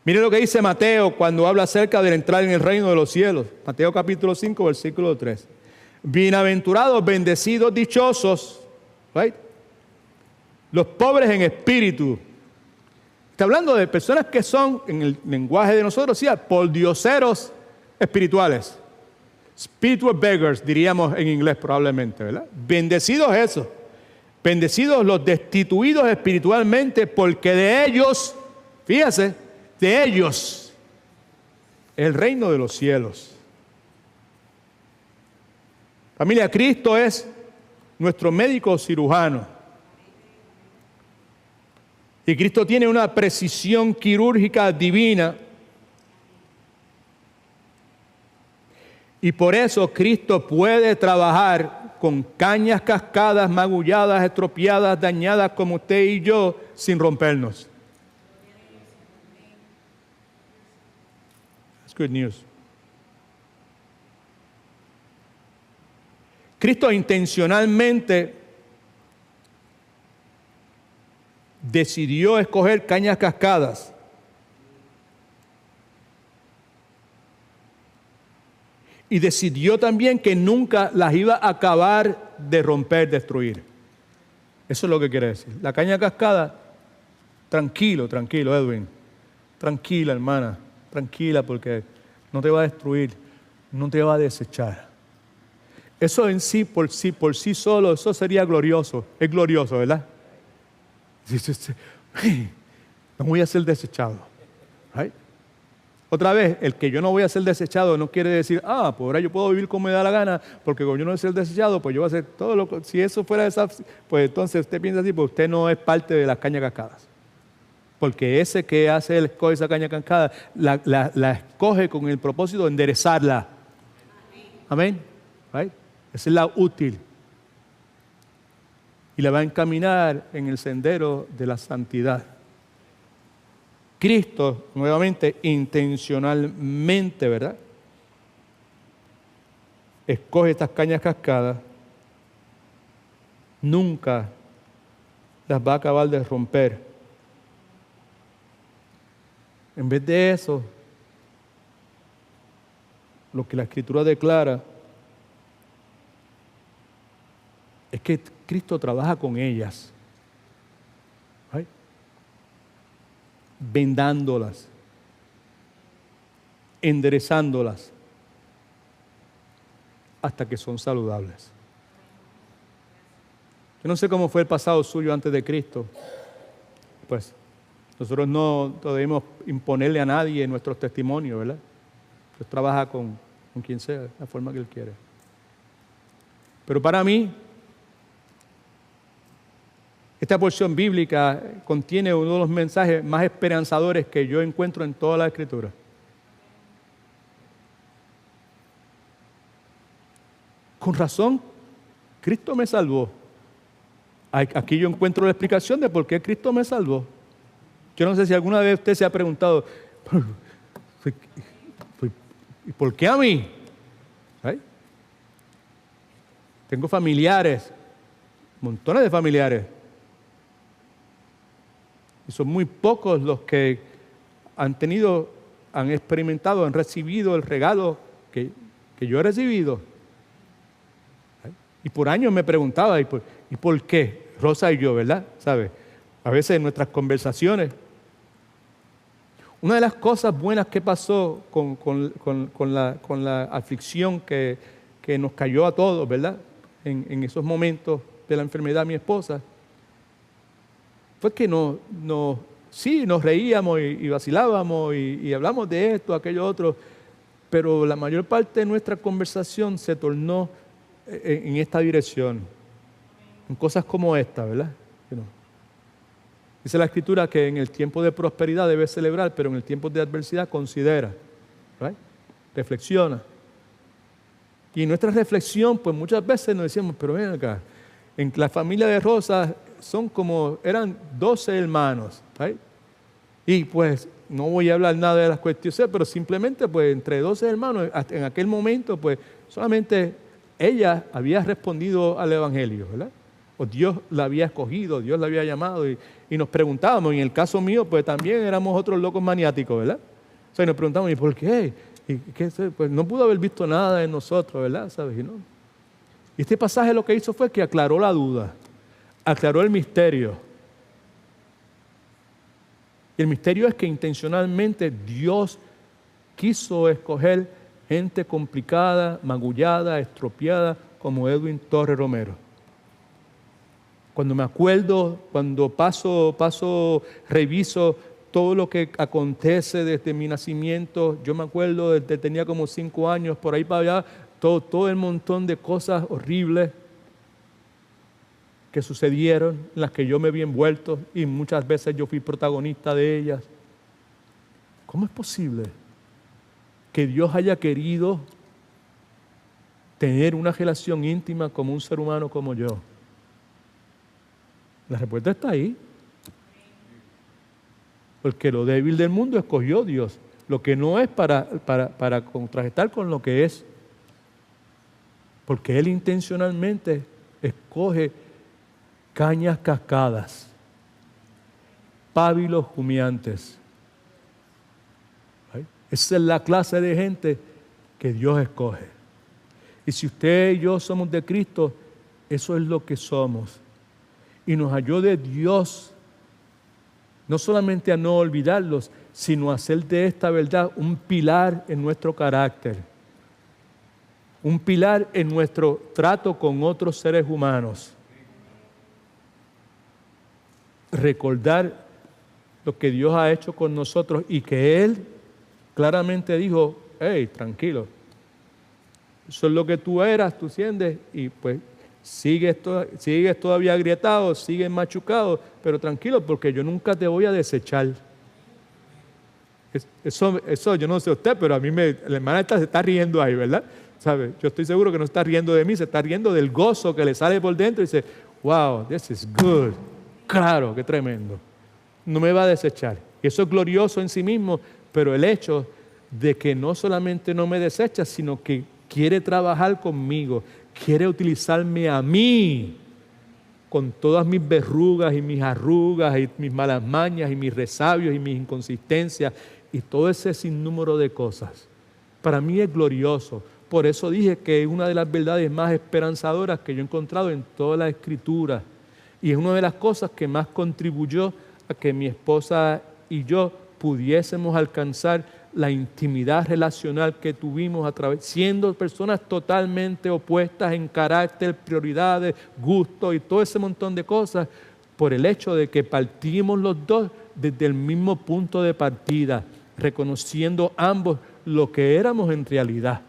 Mire lo que dice Mateo cuando habla acerca de entrar en el reino de los cielos. Mateo capítulo 5, versículo 3. Bienaventurados, bendecidos, dichosos, right? Los pobres en espíritu. Está hablando de personas que son, en el lenguaje de nosotros, sí, poldioseros espirituales. Spiritual beggars, diríamos en inglés probablemente, ¿verdad? Bendecidos esos. Bendecidos los destituidos espiritualmente, porque de ellos, fíjese, de ellos, el reino de los cielos. Familia, Cristo es nuestro médico cirujano. Y Cristo tiene una precisión quirúrgica divina. Y por eso Cristo puede trabajar con cañas cascadas, magulladas, estropeadas, dañadas como usted y yo, sin rompernos. That's good news. Cristo intencionalmente decidió escoger cañas cascadas. Y decidió también que nunca las iba a acabar de romper, destruir. Eso es lo que quiere decir. La caña cascada, tranquilo, Edwin. Tranquila, hermana. Tranquila, porque no te va a destruir, no te va a desechar. Eso en sí, por sí solo, eso sería glorioso. Es glorioso, ¿verdad? No voy a ser desechado. Right? Otra vez, el que yo no voy a ser desechado no quiere decir, pues ahora yo puedo vivir como me da la gana, porque como yo no voy a ser desechado, pues yo voy a hacer todo lo que... Si eso fuera esa... Pues entonces usted piensa así, pues usted no es parte de las cañas cascadas. Porque ese que hace, él escoge esa caña cascada, la escoge con el propósito de enderezarla. Amén. Right? Esa es la útil. Y la va a encaminar en el sendero de la santidad. Cristo, nuevamente, intencionalmente, ¿verdad? Escoge estas cañas cascadas, nunca las va a acabar de romper. En vez de eso, lo que la Escritura declara es que Cristo trabaja con ellas. Vendándolas, enderezándolas hasta que son saludables. Yo no sé cómo fue el pasado suyo antes de Cristo. Pues nosotros no debemos imponerle a nadie nuestros testimonios, ¿verdad? Dios trabaja con quien sea, de la forma que Él quiere. Pero para mí, esta porción bíblica contiene uno de los mensajes más esperanzadores que yo encuentro en toda la Escritura. Con razón, Cristo me salvó. Aquí yo encuentro la explicación de por qué Cristo me salvó. Yo no sé si alguna vez usted se ha preguntado, ¿y por qué a mí? ¿Ay? Tengo familiares, montones de familiares. Y son muy pocos los que han experimentado, han recibido el regalo que yo he recibido. Y por años me preguntaba, ¿y por qué? Rosa y yo, ¿verdad? ¿Sabe? A veces en nuestras conversaciones. Una de las cosas buenas que pasó con la aflicción que nos cayó a todos, ¿verdad? En esos momentos de la enfermedad de mi esposa, fue que nos reíamos y vacilábamos y hablamos de esto, aquello, otro, pero la mayor parte de nuestra conversación se tornó en esta dirección, en cosas como esta, ¿verdad? Dice la Escritura que en el tiempo de prosperidad debes celebrar, pero en el tiempo de adversidad considera, ¿right? Reflexiona. Y en nuestra reflexión, pues muchas veces nos decíamos, pero ven acá, en la familia de Rosa eran 12 hermanos, ¿right? Y pues no voy a hablar nada de las cuestiones, pero simplemente pues entre 12 hermanos, en aquel momento pues solamente ella había respondido al Evangelio, ¿verdad? O Dios la había escogido, Dios la había llamado y nos preguntábamos, en el caso mío pues también éramos otros locos maniáticos, ¿verdad? O sea, y nos preguntábamos, ¿y por qué? Pues no pudo haber visto nada en nosotros, ¿verdad? ¿Sabes? Y este pasaje lo que hizo fue que aclaró la duda, aclaró el misterio. Y el misterio es que intencionalmente Dios quiso escoger gente complicada, magullada, estropeada, como Edwin Torres Romero. Cuando me acuerdo, cuando reviso todo lo que acontece desde mi nacimiento, yo me acuerdo desde tenía como 5 años, por ahí para allá, todo el montón de cosas horribles que sucedieron, en las que yo me vi envuelto y muchas veces yo fui protagonista de ellas. ¿Cómo es posible que Dios haya querido tener una relación íntima como un ser humano como yo? La respuesta está ahí. Porque lo débil del mundo escogió Dios. Lo que no es para contrastar con lo que es. Porque Él intencionalmente escoge cañas cascadas, pábilos humeantes. ¿Right? Esa es la clase de gente que Dios escoge. Y si usted y yo somos de Cristo, eso es lo que somos. Y nos ayude Dios no solamente a no olvidarlos, sino a hacer de esta verdad un pilar en nuestro carácter, un pilar en nuestro trato con otros seres humanos. Recordar lo que Dios ha hecho con nosotros y que Él claramente dijo, hey, tranquilo, eso es lo que tú eras, tú sientes, y pues sigues todavía agrietado, sigues machucado, pero tranquilo, porque yo nunca te voy a desechar. Eso yo no sé usted, pero a mí la hermana se está riendo ahí, ¿verdad? ¿Sabe? Yo estoy seguro que no está riendo de mí, se está riendo del gozo que le sale por dentro y dice, wow, this is good. Claro, qué tremendo. No me va a desechar. Y eso es glorioso en sí mismo, pero el hecho de que no solamente no me desecha, sino que quiere trabajar conmigo, quiere utilizarme a mí con todas mis verrugas y mis arrugas y mis malas mañas y mis resabios y mis inconsistencias y todo ese sinnúmero de cosas. Para mí es glorioso. Por eso dije que es una de las verdades más esperanzadoras que yo he encontrado en toda la Escritura. Y es una de las cosas que más contribuyó a que mi esposa y yo pudiésemos alcanzar la intimidad relacional que tuvimos siendo personas totalmente opuestas en carácter, prioridades, gustos y todo ese montón de cosas, por el hecho de que partimos los dos desde el mismo punto de partida, reconociendo ambos lo que éramos en realidad.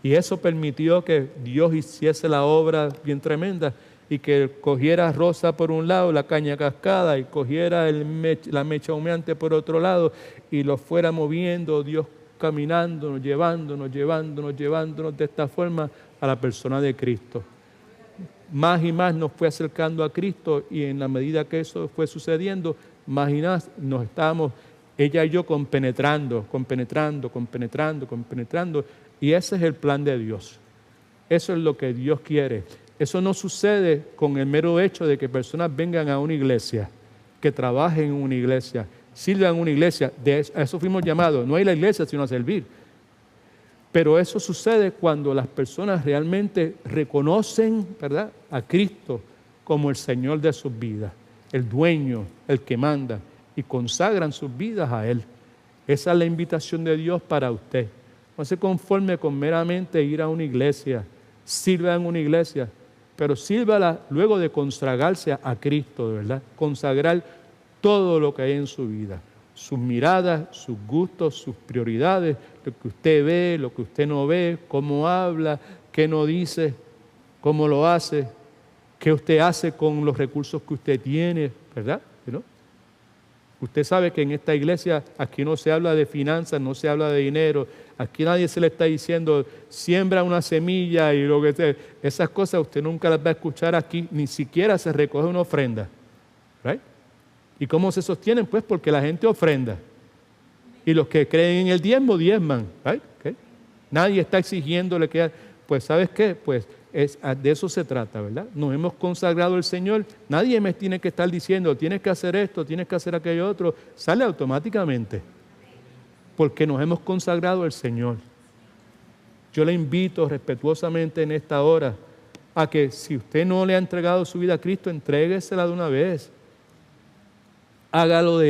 Y eso permitió que Dios hiciese la obra bien tremenda y que cogiera Rosa por un lado, la caña cascada, y cogiera la mecha humeante por otro lado, y lo fuera moviendo, Dios caminándonos, llevándonos de esta forma a la persona de Cristo. Más y más nos fue acercando a Cristo, y en la medida que eso fue sucediendo, más y más nos estábamos, ella y yo, compenetrando, y ese es el plan de Dios. Eso es lo que Dios quiere. Eso no sucede con el mero hecho de que personas vengan a una iglesia, que trabajen en una iglesia, sirvan en una iglesia. A eso fuimos llamados, no a ir a la iglesia, sino a servir. Pero eso sucede cuando las personas realmente reconocen, ¿verdad?, a Cristo como el Señor de sus vidas, el dueño, el que manda, y consagran sus vidas a Él. Esa es la invitación de Dios para usted. No se conforme con meramente ir a una iglesia, sirva en una iglesia, pero sírvala luego de consagrarse a Cristo, de verdad. Consagrar todo lo que hay en su vida. Sus miradas, sus gustos, sus prioridades, lo que usted ve, lo que usted no ve, cómo habla, qué no dice, cómo lo hace, qué usted hace con los recursos que usted tiene, ¿verdad? ¿No? Usted sabe que en esta iglesia aquí no se habla de finanzas, no se habla de dinero. Aquí nadie se le está diciendo, siembra una semilla y lo que sea. Esas cosas usted nunca las va a escuchar aquí, ni siquiera se recoge una ofrenda. ¿Right? ¿Y cómo se sostienen? Pues porque la gente ofrenda. Y los que creen en el diezmo, diezman. ¿Right? ¿Okay? Nadie está exigiéndole que... Pues ¿sabes qué? Pues de eso se trata, ¿verdad? Nos hemos consagrado al Señor. Nadie me tiene que estar diciendo, tienes que hacer esto, tienes que hacer aquello otro. Sale automáticamente. Porque nos hemos consagrado al Señor. Yo le invito respetuosamente en esta hora a que si usted no le ha entregado su vida a Cristo, entréguesela de una vez. Hágalo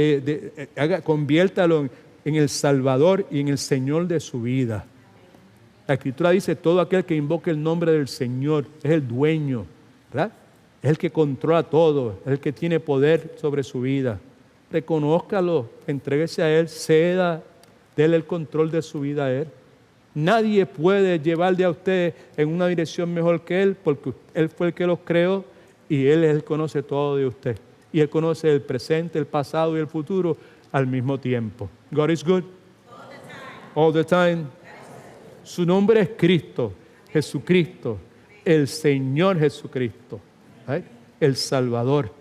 conviértalo en el Salvador y en el Señor de su vida. La Escritura dice, todo aquel que invoque el nombre del Señor es el dueño, ¿verdad? Es el que controla todo, es el que tiene poder sobre su vida. Reconózcalo, entréguese a Él, ceda, déle el control de su vida a Él. Nadie puede llevarle a usted en una dirección mejor que Él, porque Él fue el que los creó y Él es el que conoce todo de usted. Y Él conoce el presente, el pasado y el futuro al mismo tiempo. God is good. All the time. Su nombre es Cristo. Jesucristo, el Señor Jesucristo, ¿right? El Salvador.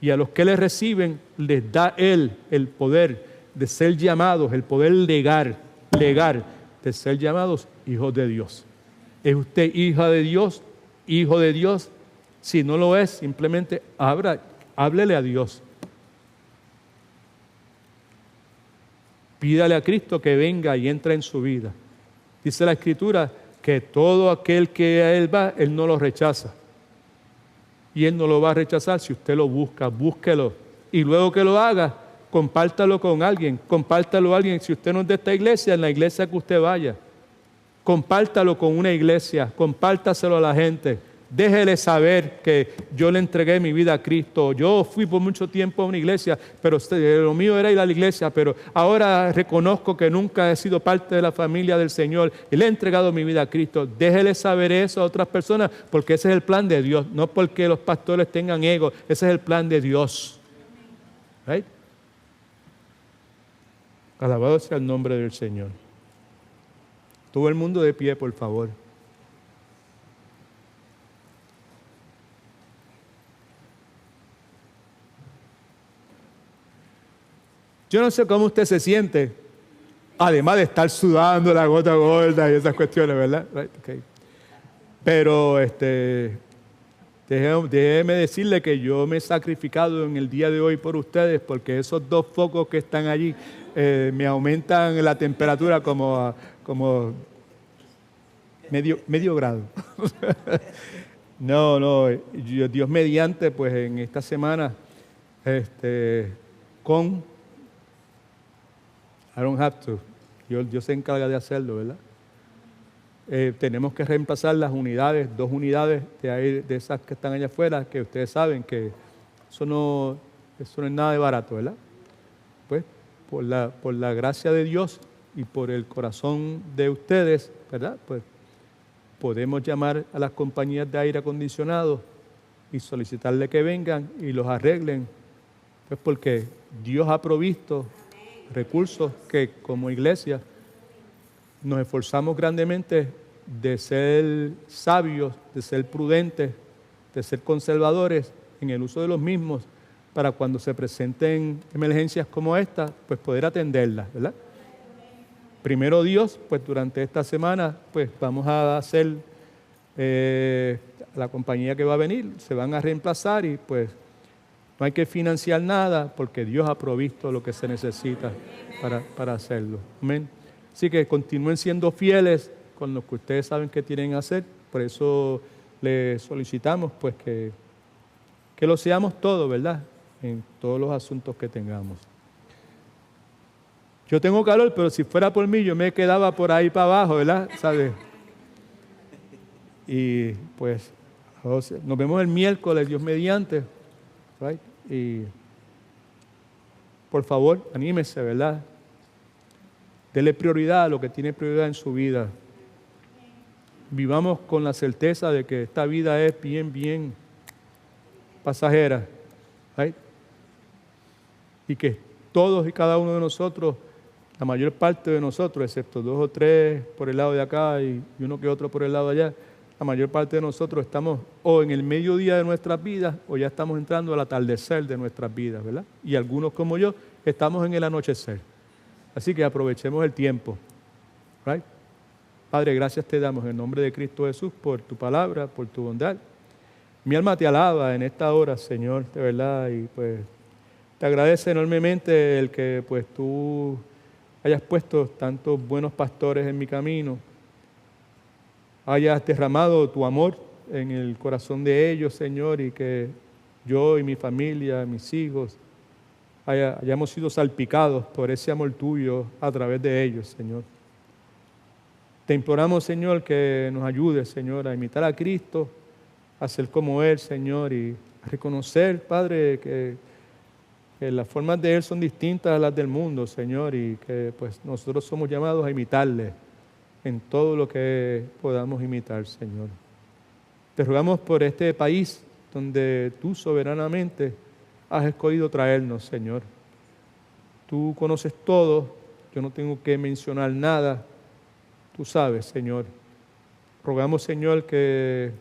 Y a los que le reciben, les da Él el poder de ser llamados, el poder legar, de ser llamados hijos de Dios. ¿Es usted hija de Dios, hijo de Dios? Si no lo es, simplemente háblele a Dios. Pídale a Cristo que venga y entre en su vida. Dice la Escritura que todo aquel que a Él va, Él no lo rechaza. Y Él no lo va a rechazar si usted lo busca, búsquelo. Y luego que lo haga, compártalo con alguien, compártalo a alguien. Si usted no es de esta iglesia, en la iglesia que usted vaya, compártalo con una iglesia, compártaselo a la gente. Déjele saber que yo le entregué mi vida a Cristo. Yo fui por mucho tiempo a una iglesia, pero lo mío era ir a la iglesia, pero ahora reconozco que nunca he sido parte de la familia del Señor y le he entregado mi vida a Cristo. Déjele saber eso a otras personas, porque ese es el plan de Dios, no porque los pastores tengan ego, ese es el plan de Dios. ¿Right? Alabado sea el nombre del Señor. Todo el mundo de pie, por favor. Yo no sé cómo usted se siente, además de estar sudando la gota gorda y esas cuestiones, ¿verdad? Right? Okay. Pero déjeme decirle que yo me he sacrificado en el día de hoy por ustedes, porque esos 2 focos que están allí me aumentan la temperatura como medio grado. No, Dios mediante, pues en esta semana, I don't have to. Dios se encarga de hacerlo, ¿verdad? Tenemos que reemplazar las unidades, 2 unidades de esas que están allá afuera, que ustedes saben que eso no es nada de barato, ¿verdad? Pues por la gracia de Dios y por el corazón de ustedes, ¿verdad? Pues podemos llamar a las compañías de aire acondicionado y solicitarle que vengan y los arreglen, pues porque Dios ha provisto recursos que como iglesia nos esforzamos grandemente de ser sabios, de ser prudentes, de ser conservadores en el uso de los mismos para cuando se presenten emergencias como esta, pues poder atenderlas, ¿verdad? Primero Dios, pues durante esta semana, pues vamos a hacer la compañía que va a venir, se van a reemplazar y pues no hay que financiar nada porque Dios ha provisto lo que se necesita para hacerlo. Amén. Así que continúen siendo fieles con lo que ustedes saben que tienen que hacer. Por eso les solicitamos pues que lo seamos todos, ¿verdad? En todos los asuntos que tengamos. Yo tengo calor, pero si fuera por mí yo me quedaba por ahí para abajo, ¿verdad? ¿Sabes? Y pues nos vemos el miércoles, Dios mediante. Right? Y por favor, anímese, ¿verdad? Dele prioridad a lo que tiene prioridad en su vida. Vivamos con la certeza de que esta vida es bien pasajera. Right? Y que todos y cada uno de nosotros, la mayor parte de nosotros, excepto 2 o 3 por el lado de acá y uno que otro por el lado de allá, la mayor parte de nosotros estamos o en el mediodía de nuestras vidas o ya estamos entrando al atardecer de nuestras vidas, ¿verdad? Y algunos como yo estamos en el anochecer. Así que aprovechemos el tiempo. Right? Padre, gracias te damos en el nombre de Cristo Jesús por tu palabra, por tu bondad. Mi alma te alaba en esta hora, Señor, de verdad, y pues te agradece enormemente el que pues tú hayas puesto tantos buenos pastores en mi camino, hayas derramado tu amor en el corazón de ellos, Señor, y que yo y mi familia, mis hijos, hayamos sido salpicados por ese amor tuyo a través de ellos, Señor. Te imploramos, Señor, que nos ayudes, Señor, a imitar a Cristo, a ser como Él, Señor, y a reconocer, Padre, que las formas de Él son distintas a las del mundo, Señor, y que pues nosotros somos llamados a imitarle en todo lo que podamos imitar, Señor. Te rogamos por este país donde tú soberanamente has escogido traernos, Señor. Tú conoces todo, yo no tengo que mencionar nada. Tú sabes, Señor, Rogamos, Señor, que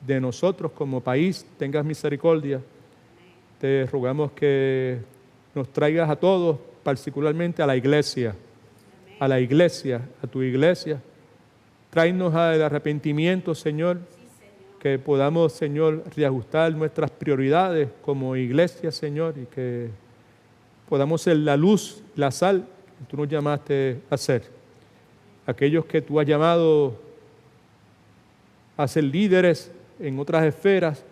de nosotros como país tengas misericordia. Te rogamos que nos traigas a todos, particularmente a la iglesia, a tu iglesia. Tráenos al arrepentimiento, Señor, que podamos, Señor, reajustar nuestras prioridades como iglesia, Señor, y que podamos ser la luz, la sal que tú nos llamaste a ser. Aquellos que tú has llamado a ser líderes en otras esferas,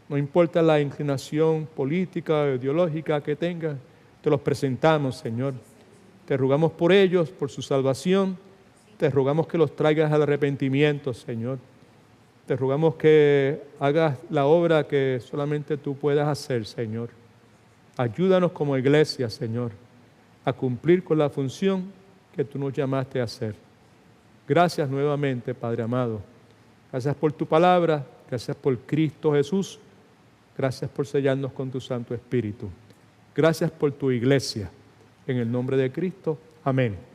no importa la inclinación política o ideológica que tengan, te los presentamos, Señor. Te rogamos por ellos, por su salvación. Te rogamos que los traigas al arrepentimiento, Señor. Te rogamos que hagas la obra que solamente tú puedas hacer, Señor. Ayúdanos como iglesia, Señor, a cumplir con la función que tú nos llamaste a hacer. Gracias nuevamente, Padre amado. Gracias por tu palabra, gracias por Cristo Jesús. Gracias por sellarnos con tu Santo Espíritu. Gracias por tu iglesia. En el nombre de Cristo. Amén.